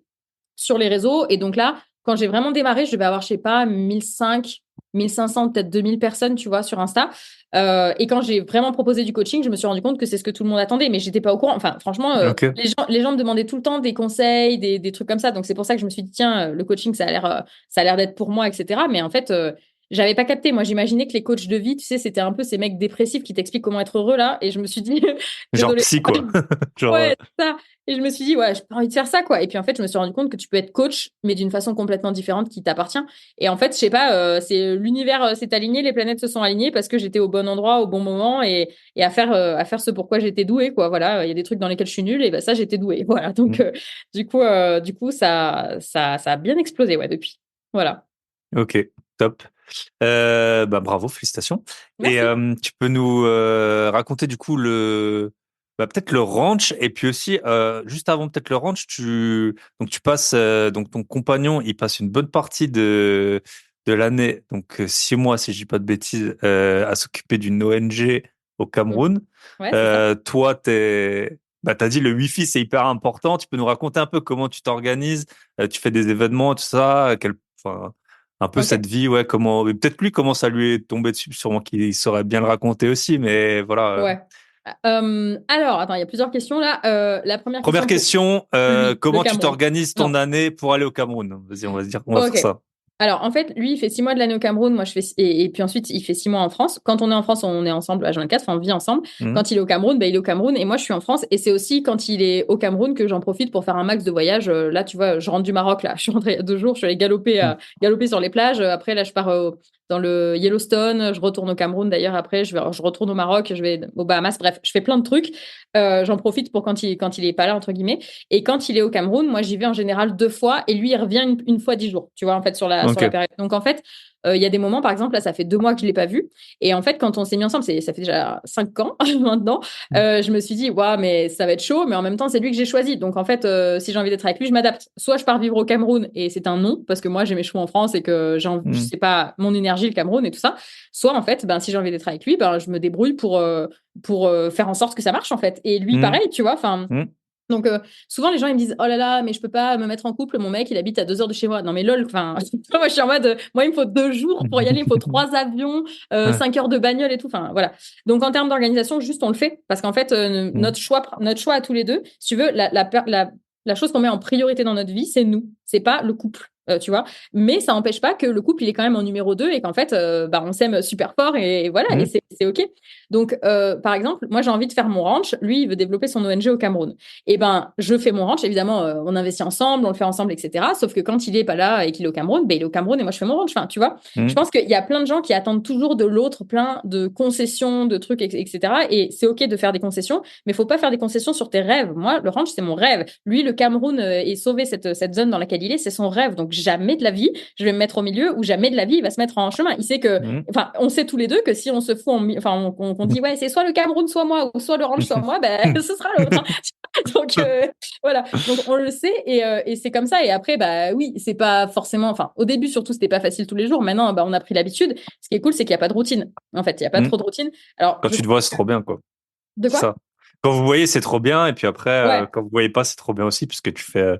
sur les réseaux. Et donc là, quand j'ai vraiment démarré, je devais avoir, je sais pas, 1005, 1500, peut-être 2000 personnes, tu vois, sur Insta. Et quand j'ai vraiment proposé du coaching, je me suis rendu compte que c'est ce que tout le monde attendait, mais j'étais pas au courant. Enfin, franchement, Ok. les gens me demandaient tout le temps des conseils, des trucs comme ça. Donc c'est pour ça que je me suis dit, tiens, le coaching, ça a l'air d'être pour moi, etc. Mais en fait, j'avais pas capté. Moi, j'imaginais que les coachs de vie, tu sais, c'était un peu ces mecs dépressifs qui t'expliquent comment être heureux là. Et je me suis dit, Genre désolé. psy, quoi. Genre, Ouais, c'est ça. Et je me suis dit, ouais, j'ai pas envie de faire ça, quoi. Et puis en fait, je me suis rendu compte que tu peux être coach, mais d'une façon complètement différente qui t'appartient. Et en fait, je sais pas, c'est l'univers s'est aligné, les planètes se sont alignées parce que j'étais au bon endroit, au bon moment et à faire ce pourquoi j'étais douée, quoi. Voilà, il y a des trucs dans lesquels je suis nulle et ben ça, j'étais douée. Voilà. Donc, mm. du coup, ça a bien explosé, ouais, depuis. Voilà. Ok, top. Bah bravo, félicitations. Et Merci. tu peux nous raconter du coup peut-être le ranch et puis aussi juste avant peut-être le ranch, tu passes donc ton compagnon il passe une bonne partie de l'année donc 6 mois si je dis pas de bêtises à s'occuper d'une ONG au Mm. Cameroun. Ouais, c'est ça. Toi t'as dit le wifi c'est hyper important. Tu peux nous raconter un peu comment tu t'organises, tu fais des événements tout ça, enfin, un peu Ok. cette vie, ouais, comment, et peut-être lui, comment ça lui est tombé dessus, sûrement qu'il saurait bien le raconter aussi, mais voilà. Ouais. Alors, attends, il y a plusieurs questions là. La première Première question pour question, lui, le comment tu Cameroun. t'organises ton Non. année pour aller au Cameroun? Vas-y, on va se dire, on va faire Ok. ça. Alors, en fait, lui, il fait 6 mois de l'année au Cameroun. Moi, je fais. Et puis ensuite, il fait 6 mois en France. Quand on est en France, on est ensemble à 24, enfin, on vit ensemble. Mhm. Quand il est au Cameroun, bah, il est au Cameroun. Et moi, je suis en France. Et c'est aussi quand il est au Cameroun que j'en profite pour faire un max de voyages. Là, tu vois, je rentre du Maroc, là. Je suis rentrée il y a 2 jours. Je suis allée galoper sur les plages. Après, là, je pars dans le Yellowstone. Je retourne au Cameroun, d'ailleurs. Après, je retourne au Maroc. Je vais aux Bahamas. Bref, je fais plein de trucs. J'en profite pour quand il est pas là, entre guillemets. Et quand il est au Cameroun, moi, j'y vais en général 2 fois et lui, il revient une fois 10 jours, tu vois, en fait, sur la Ok. période. Donc, en fait, il y a des moments, par exemple, là, ça fait 2 mois que je l'ai pas vu. Et en fait, quand on s'est mis ensemble, ça fait déjà 5 ans maintenant, je me suis dit, waouh, mais ça va être chaud, mais en même temps, c'est lui que j'ai choisi. Donc, en fait, si j'ai envie d'être avec lui, je m'adapte. Soit je pars vivre au Cameroun et c'est un non, parce que moi, j'ai mes cheveux en France et que Mhm. c'est pas mon énergie, le Cameroun et tout ça. Soit, en fait, ben, si j'ai envie d'être avec lui, ben, je me débrouille pour faire en sorte que ça marche, en fait. Et lui, Mhm. pareil, tu vois, enfin. Mhm. Donc, souvent, les gens, ils me disent, oh là là, mais je peux pas me mettre en couple. Mon mec, il habite à 2 heures de chez moi. Non, mais lol, enfin, moi, je suis en mode, moi, il me faut 2 jours pour y aller. Il me faut 3 avions, Ouais. 5 heures de bagnole et tout. Enfin, voilà. Donc, en termes d'organisation, juste, on le fait. Parce qu'en fait, Mhm. notre choix à tous les deux, si tu veux, la chose qu'on met en priorité dans notre vie, c'est nous. C'est pas le couple. Tu vois, mais ça n'empêche pas que le couple il est quand même en numéro 2 et qu'en fait bah, on s'aime super fort et voilà et Mhm. c'est ok. Donc par exemple moi j'ai envie de faire mon ranch, lui il veut développer son ONG au Cameroun. Et ben, je fais mon ranch, évidemment, on investit ensemble, on le fait ensemble, etc. Sauf que quand il est pas là et qu'il est au Cameroun, ben, il est au Cameroun et moi je fais mon ranch. Enfin, tu vois, je Mhm. pense qu'il y a plein de gens qui attendent toujours de l'autre plein de concessions, de trucs, etc. Et c'est ok de faire des concessions, mais il faut pas faire des concessions sur tes rêves. Moi, le ranch, c'est mon rêve. Lui, le Cameroun et sauver cette zone dans laquelle il est, c'est son rêve. Donc jamais de la vie, je vais me mettre au milieu ou jamais de la vie, il va se mettre en chemin. Il sait que, Mhm. enfin, on sait tous les deux que si on se fout, enfin, on dit ouais, c'est soit le Cameroun, soit moi, ou soit le ranch, soit moi, ben, ce sera l'autre. Hein. Donc voilà, donc on le sait et c'est comme ça. Et après, bah oui, c'est pas forcément. Enfin, au début surtout, c'était pas facile tous les jours. Maintenant, bah on a pris l'habitude. Ce qui est cool, c'est qu'il y a pas de routine. En fait, il y a pas Mhm. trop de routine. Alors, Quand je tu sais te vois, c'est trop bien, quoi. de C'est quoi? ça. Quand vous voyez, c'est trop bien. Et puis après, Ouais, quand vous voyez pas, c'est trop bien aussi, puisque ouais, tu tu fais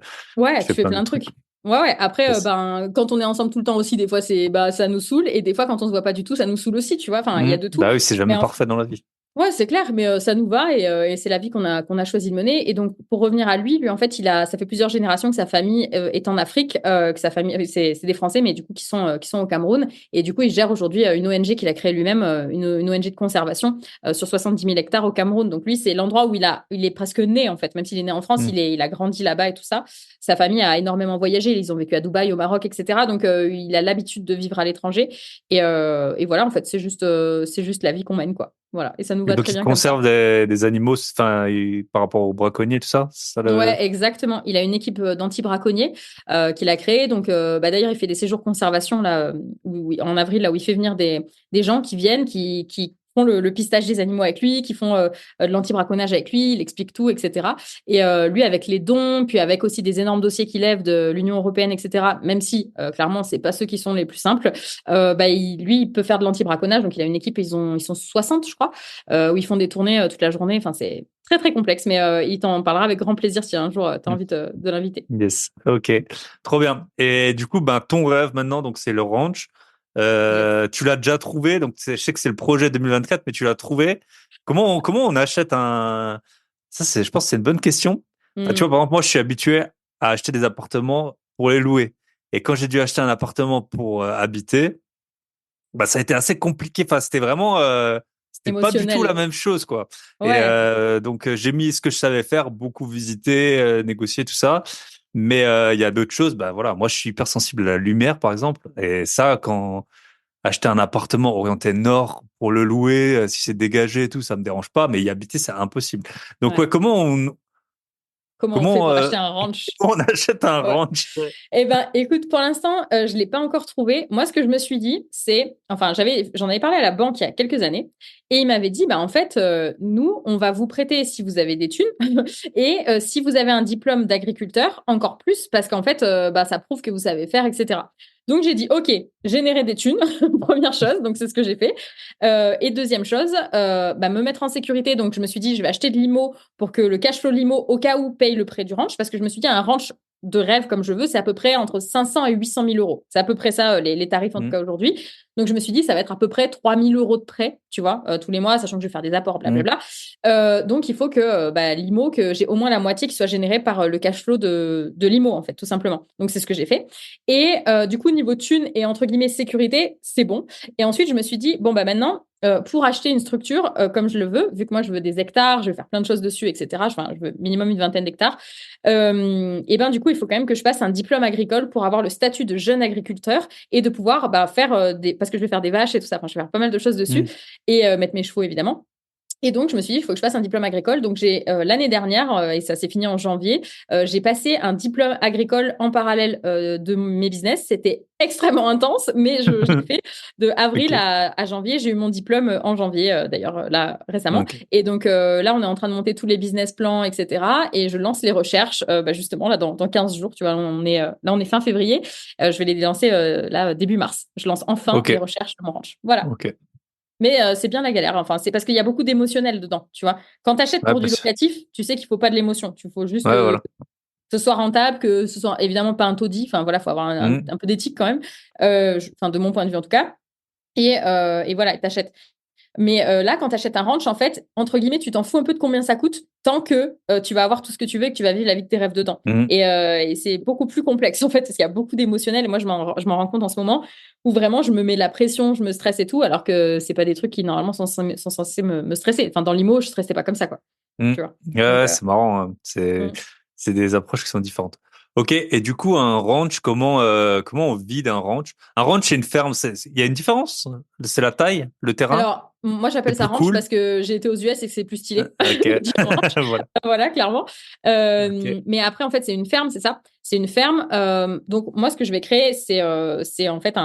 fais plein plein d'autres de trucs. trucs. Ouais, ouais. Après, Yes. ben, quand on est ensemble tout le temps aussi, des fois, ça nous saoule. Et des fois, quand on se voit pas du tout, ça nous saoule aussi, tu vois. Enfin, il y a de tout. Bah oui, c'est Mais jamais parfait dans la vie. ouais, c'est clair, mais ça nous va et c'est la vie qu'on a choisi de mener. Et donc, pour revenir à lui, en fait, ça fait plusieurs générations que sa famille est en Afrique, que sa famille, c'est des Français, mais du coup, qui sont au Cameroun. Et du coup, il gère aujourd'hui une ONG qu'il a créée lui-même, une ONG de conservation sur 70 000 hectares au Cameroun. Donc, lui, c'est l'endroit où il est presque né, en fait. Même s'il est né en France, Mhm. il a grandi là-bas et tout ça. Sa famille a énormément voyagé. Ils ont vécu à Dubaï, au Maroc, etc. Donc, il a l'habitude de vivre à l'étranger. Et voilà, en fait, c'est juste la vie qu'on mène, quoi. Voilà, et ça nous Et va donc, très il bien comme ça. conserve des animaux, enfin, par rapport aux braconniers, tout ça. C'est ça le. Ouais, exactement. Il a une équipe d'anti-braconniers qu'il a créée. Donc, bah, d'ailleurs, il fait des séjours conservation là, en avril, là où il fait venir des gens qui viennent, qui font le pistage des animaux avec lui, qui font de l'anti-braconnage avec lui, il explique tout, etc. Et lui, avec les dons, puis avec aussi des énormes dossiers qu'il lève de l'Union européenne, etc. Même si, clairement, c'est pas ceux qui sont les plus simples, bah, lui, il peut faire de l'anti-braconnage. Donc, il a une équipe, ils sont 60, je crois, où ils font des tournées toute la journée. Enfin, c'est très, très complexe, mais il t'en parlera avec grand plaisir si un jour tu as Mhm. envie de l'inviter. Yes. Ok. Trop bien. Et du coup, ben, ton rêve maintenant, donc, c'est le ranch. Yes. Tu l'as déjà trouvé. Donc, je sais que c'est le projet 2024, mais tu l'as trouvé. Comment on achète un. Ça, je pense que c'est une bonne question. Enfin, tu vois, Mm. par exemple, moi, je suis habitué à acheter des appartements pour les louer. Et quand j'ai dû acheter un appartement pour habiter, bah, ça a été assez compliqué. Enfin, c'était pas du tout la Émotionnel. même chose, quoi. Et Ouais, donc, j'ai mis ce que je savais faire, beaucoup visiter, négocier, tout ça. Mais il y a d'autres choses. Bah voilà, moi, je suis hyper sensible à la lumière, par exemple. Et ça, quand acheter un appartement orienté nord pour le louer, si c'est dégagé et tout, ça me dérange pas. Mais y habiter, c'est impossible. Donc, ouais. ouais, Comment on fait comment, pour euh, acheter un ranch? comment on achète un Ouais. ranch? Eh ben, écoute, pour l'instant, je l'ai pas encore trouvé. Moi, ce que je me suis dit, c'est, enfin, j'en avais parlé à la banque il y a quelques années, et il m'avait dit, bah, en fait, nous, on va vous prêter si vous avez des thunes, et si vous avez un diplôme d'agriculteur, encore plus, parce qu'en fait, bah, ça prouve que vous savez faire, etc. Donc, j'ai dit, OK, générer des thunes, première chose, donc c'est ce que j'ai fait. Et deuxième chose, bah, me mettre en sécurité. Donc, je me suis dit, je vais acheter de l'IMO pour que le cash flow de l'IMO, au cas où, paye le prêt du ranch, parce que je me suis dit, un ranch de rêve comme je veux, c'est à peu près entre 500 et 800 000 euros. C'est à peu près ça, les tarifs en tout Mm. cas aujourd'hui. Donc, je me suis dit, ça va être à peu près 3 000 euros de prêt, tu vois, tous les mois, sachant que je vais faire des apports, Mm. blablabla. Donc, il faut que l'IMO, que j'ai au moins la moitié qui soit générée par le cash flow de l'IMO, en fait, tout simplement. Donc, c'est ce que j'ai fait. Et du coup, niveau thune et entre guillemets sécurité, c'est bon. Et ensuite, je me suis dit, bon, bah maintenant, pour acheter une structure comme je le veux, vu que moi, je veux des hectares, je vais faire plein de choses dessus, etc. Enfin, je veux minimum une vingtaine d'hectares. Et ben, du coup, il faut quand même que je passe un diplôme agricole pour avoir le statut de jeune agriculteur et de pouvoir faire parce que je vais faire des vaches et tout ça. Enfin, je vais faire pas mal de choses dessus Mm. et mettre mes chevaux, évidemment. Et donc, je me suis dit, il faut que je fasse un diplôme agricole. Donc, j'ai l'année dernière, et ça s'est fini en janvier, j'ai passé un diplôme agricole en parallèle de mes business. C'était extrêmement intense, mais je l'ai fait de avril Ok. à janvier. J'ai eu mon diplôme en janvier, d'ailleurs, là, récemment. Ok. Et donc, là, on est en train de monter tous les business plans, etc. Et je lance les recherches, justement, là, dans 15 jours. Tu vois, là, on est fin février. Je vais les lancer, là, début mars. Je lance enfin Ok. les recherches de mon ranch. Voilà. Ok. Mais c'est bien la galère. Enfin, c'est parce qu'il y a beaucoup d'émotionnel dedans, tu vois. Quand tu achètes Ouais, pour du parce... locatif, tu sais qu'il faut pas de l'émotion. Il faut juste ouais, que voilà. ce soit rentable, que ce soit évidemment pas un taudis. Enfin, voilà, faut avoir Mm. un peu d'éthique quand même. Enfin, de mon point de vue en tout cas. Et voilà, t'achètes. Mais là, quand tu achètes un ranch, en fait, entre guillemets, tu t'en fous un peu de combien ça coûte, tant que tu vas avoir tout ce que tu veux et que tu vas vivre la vie de tes rêves dedans. Mm. Et c'est beaucoup plus complexe, en fait, parce qu'il y a beaucoup d'émotionnel. Et moi, je m'en rends compte en ce moment où vraiment, je me mets la pression, je me stresse et tout, alors que c'est pas des trucs qui, normalement, sont censés me stresser. Enfin, dans l'IMO, je stressais pas comme ça, quoi. Mm. Tu vois. Donc, Ouais, c'est marrant, hein. mm. C'est des approches qui sont différentes. Ok, et du coup, un ranch, comment on vit d'un ranch? Un ranch, c'est une ferme, il y a une différence? C'est la taille, le terrain? Alors, moi, C'est j'appelle ça plus ranch cool? parce que j'ai été aux US et que c'est plus stylé Ok, de dire ranch. voilà. Voilà, clairement. Ok. Mais après, en fait, c'est une ferme, c'est ça. C'est une ferme. Donc, moi, ce que je vais créer, c'est en fait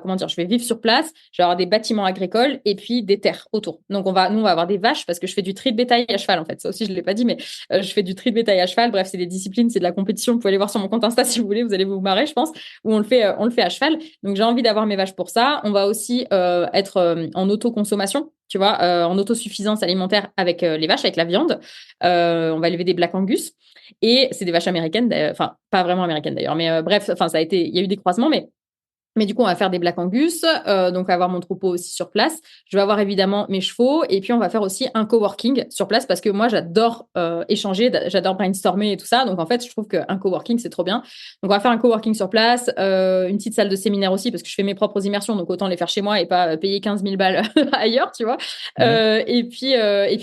comment dire, je vais vivre sur place, je vais avoir des bâtiments agricoles et puis des terres autour. Donc, nous, on va avoir des vaches parce que je fais du tri de bétail à cheval, en fait. Ça aussi, je ne l'ai pas dit, mais je fais du tri de bétail à cheval. Bref, c'est des disciplines, c'est de la compétition. Vous pouvez aller voir sur mon compte Insta si vous voulez, vous allez vous marrer, je pense, où on le fait à cheval. Donc, j'ai envie d'avoir mes vaches pour ça. On va aussi être en autoconsommation, tu vois, en autosuffisance alimentaire avec les vaches, avec la viande. On va élever des Black Angus. Et c'est des vaches américaines, enfin, pas vraiment américaines d'ailleurs, mais bref, enfin, il y a eu des croisements, mais du coup, on va faire des Black Angus, donc on va avoir mon troupeau aussi sur place. Je vais avoir évidemment mes chevaux, et puis on va faire aussi un coworking sur place parce que moi, j'adore échanger, j'adore brainstormer et tout ça. Donc en fait, je trouve qu'un coworking, c'est trop bien. Donc on va faire un coworking sur place, une petite salle de séminaire aussi parce que je fais mes propres immersions, donc autant les faire chez moi et pas payer 15 000 balles ailleurs, tu vois. Mm. Et puis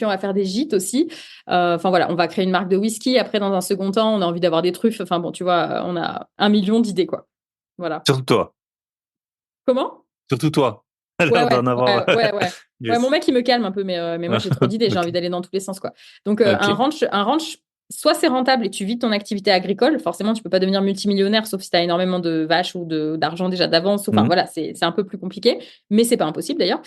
on va faire des gîtes aussi. Enfin voilà, on va créer une marque de whisky. Après, dans un second temps, on a envie d'avoir des truffes. Enfin bon, tu vois, on a 1 million d'idées, quoi. Voilà. Surtout toi. Comment? Surtout toi. A Ouais, l'air ouais, d'en avoir. ouais, ouais, ouais. Ouais, mon Yes. mec, il me calme un peu, mais moi, j'ai trop d'idées, j'ai Ok. envie d'aller dans tous les sens, quoi. Donc, Ok. un ranch, soit c'est rentable et tu vis ton activité agricole. Forcément, tu peux pas devenir multimillionnaire, sauf si tu as énormément de vaches ou d'argent déjà d'avance. Enfin, Mm. voilà, c'est un peu plus compliqué, mais c'est pas impossible d'ailleurs.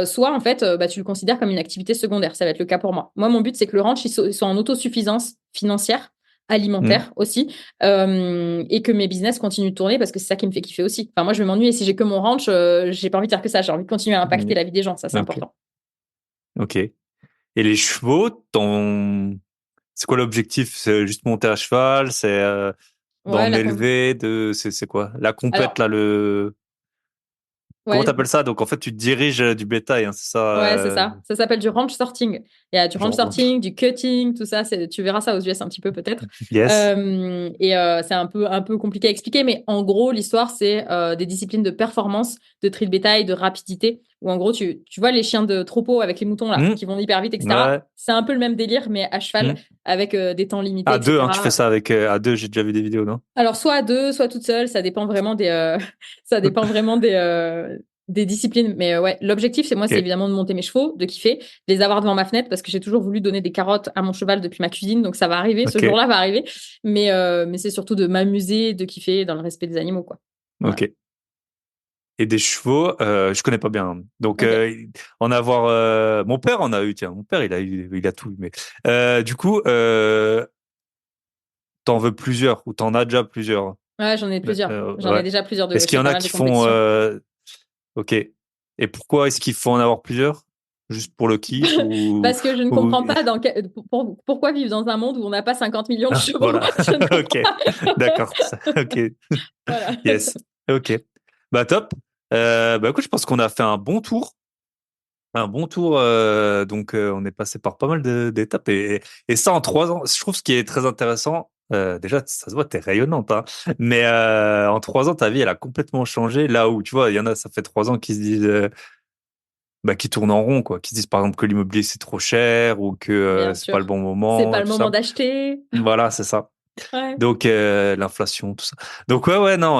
Soit, en fait, tu le considères comme une activité secondaire. Ça va être le cas pour moi. Moi, mon but, c'est que le ranch, il soit en autosuffisance financière, Mm. alimentaire aussi, et que mes business continuent de tourner parce que c'est ça qui me fait kiffer aussi. Enfin, moi, je vais m'ennuyer si j'ai que mon ranch, j'ai pas envie de faire que ça. J'ai envie de continuer à impacter Mm. la vie des gens. Ça, c'est Ok. important. Ok. Et les chevaux, c'est quoi l'objectif? C'est juste monter à cheval? C'est Ouais, d'en élever? C'est quoi? La compète, Alors, là, comment ouais, t'appelles ça? Donc, en fait, tu diriges du bétail, hein, c'est ça? ouais, c'est ça. Ça s'appelle du ranch sorting. Il y a du ranch Genre, sorting, du cutting, tout ça. Tu verras ça aux US un petit peu peut-être. yes. C'est un peu compliqué à expliquer, mais en gros, l'histoire, c'est des disciplines de performance, de tri de bétail, de rapidité, où en gros, tu vois les chiens de troupeau avec les moutons là, Mm. qui vont hyper vite, etc. Ouais. C'est un peu le même délire, mais à cheval, Mm. avec des temps limités, À deux, hein, tu fais etc. ça avec à deux, j'ai déjà vu des vidéos, non? Alors, soit à deux, soit toute seule, ça dépend vraiment ça dépend vraiment des disciplines. Mais ouais, l'objectif, c'est Ok. évidemment de monter mes chevaux, de kiffer, de les avoir devant ma fenêtre parce que j'ai toujours voulu donner des carottes à mon cheval depuis ma cuisine. Donc, ça va arriver, ce Ok. jour-là va arriver. Mais c'est surtout de m'amuser, de kiffer dans le respect des animaux, quoi. Voilà. Ok. Et des chevaux, je connais pas bien. Donc, Ok. en avoir, mon père en a eu, tiens, mon père, il a tout eu, mais, du coup, t'en veux plusieurs, ou t'en as déjà plusieurs. Ouais, j'en ai plusieurs. J'en ai Ouais. déjà plusieurs. Est-ce Je qu'il y fais en pas a mal de qui font, compétitions. ok. Et pourquoi est-ce qu'il faut en avoir plusieurs? Juste pour le kiff Parce que je ne ou... comprends pas pourquoi vivre dans un monde où on n'a pas 50 millions de Ah, chevaux. voilà. Je ne comprends Ok. pas. D'accord. Ok. Voilà. Yes. Ok. Bah top. Bah écoute, je pense qu'on a fait un bon tour. Un bon tour. Donc on est passé par pas mal d'étapes et ça en 3 ans. Je trouve ce qui est très intéressant. Déjà, ça se voit, t'es rayonnante, hein. Mais en 3 ans, ta vie, elle a complètement changé. Là où, tu vois, il y en a, ça fait 3 ans qui se disent, bah, qui tournent en rond, quoi. Qui se disent, par exemple, que l'immobilier, c'est trop cher ou que Bien c'est pas le sûr. bon C'est moment pas et le tout moment ça. d'acheter. Voilà, c'est ça. Ouais. Donc, l'inflation, tout ça. Donc, ouais, non,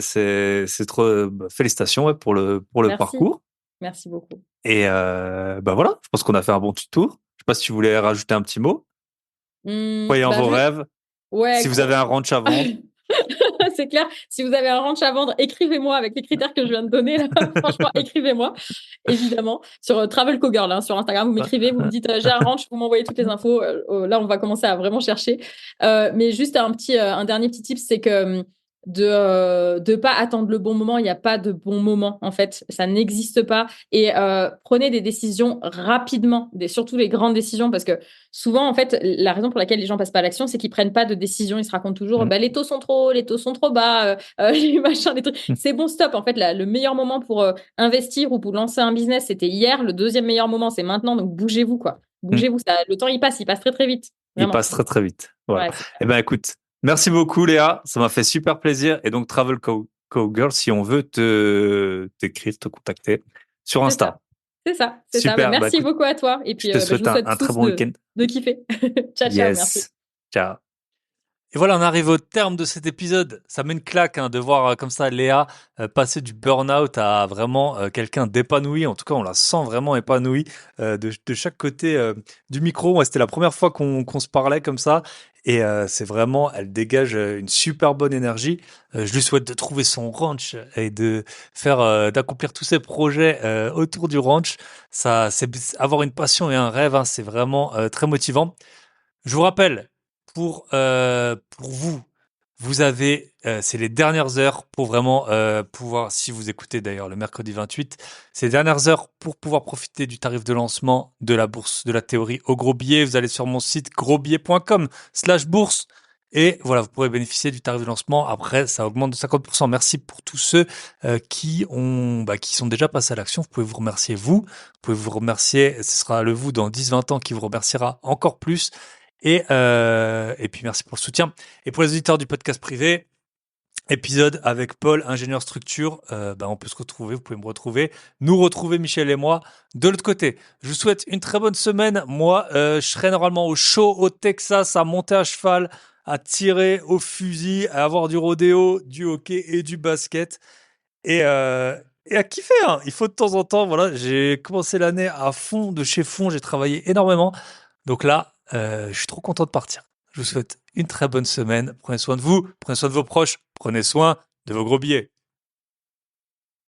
c'est trop, bah, félicitations, ouais, pour le Merci. parcours. Merci beaucoup. Et bah voilà, je pense qu'on a fait un bon petit tour. Je sais pas si tu voulais rajouter un petit mot. Croyez en Bah, vos rêves. ouais, Si vous avez un ranch à vendre, c'est clair. Si vous avez un ranch à vendre, écrivez-moi avec les critères que je viens de donner. Là. Franchement, écrivez-moi, évidemment. Sur Travel Cogirl, hein, sur Instagram, vous m'écrivez, vous me dites j'ai un ranch, vous m'envoyez toutes les infos. Là, on va commencer à vraiment chercher. Mais juste un dernier petit tip, c'est que de pas attendre le bon moment. Il n'y a pas de bon moment, en fait. Ça n'existe pas. Et prenez des décisions rapidement, surtout les grandes décisions, parce que souvent, en fait, la raison pour laquelle les gens passent pas à l'action, c'est qu'ils prennent pas de décision. Ils se racontent toujours, mm, bah, les taux sont trop bas, les machins, les trucs. mm, C'est bon, stop. En fait, le meilleur moment pour investir ou pour lancer un business, c'était hier. Le deuxième meilleur moment, c'est maintenant. Donc, bougez-vous, quoi. mm. Bougez-vous. Ça, le temps, il passe très, très vite. Il Vraiment. passe très très vite. Voilà. Ouais, c'est Eh ben écoute, merci beaucoup Léa, ça m'a fait super plaisir. Et donc Travel Cowgirl, si on veut te t'écrire, te contacter sur c'est ça. Insta. C'est ça. C'est ça. Bah, Super. Bah merci écoute, beaucoup à toi. Et je puis, te bah, je souhaite vous souhaite un très tous bon week-end. de kiffer. Ciao, ciao. Merci. Yes. Ciao. Et voilà, on arrive au terme de cet épisode. Ça met une claque hein, de voir comme ça Léa passer du burn-out à vraiment quelqu'un d'épanoui. En tout cas, on la sent vraiment épanouie de chaque côté du micro. Moi, c'était la première fois qu'on se parlait comme ça. Et c'est vraiment, elle dégage une super bonne énergie. Je lui souhaite de trouver son ranch et de faire, d'accomplir tous ses projets autour du ranch. Ça, c'est avoir une passion et un rêve. Hein, c'est vraiment très motivant. Je vous rappelle, pour vous, vous avez, c'est les dernières heures pour vraiment pouvoir, si vous écoutez d'ailleurs le mercredi 28, c'est les dernières heures pour pouvoir profiter du tarif de lancement de la bourse de la théorie au gros billet. Vous allez sur mon site grosbillet.com/bourse et voilà, vous pourrez bénéficier du tarif de lancement. Après, ça augmente de 50%. Merci pour tous ceux qui sont déjà passés à l'action. Vous pouvez vous remercier vous. Vous pouvez vous remercier, ce sera le vous dans 10-20 ans qui vous remerciera encore plus. Et puis merci pour le soutien. Et pour les auditeurs du podcast privé, épisode avec Paul, ingénieur structure, on peut se retrouver, vous pouvez me retrouver, nous retrouver Michel et moi de l'autre côté. Je vous souhaite une très bonne semaine. Moi, je serai normalement au show au Texas, à monter à cheval, à tirer au fusil, à avoir du rodéo, du hockey et du basket. Et à kiffer, hein. Il faut de temps en temps, voilà, j'ai commencé l'année à fond, de chez fond, j'ai travaillé énormément. Donc là, je suis trop content de partir. Je vous souhaite une très bonne semaine. Prenez soin de vous, prenez soin de vos proches, prenez soin de vos gros billets.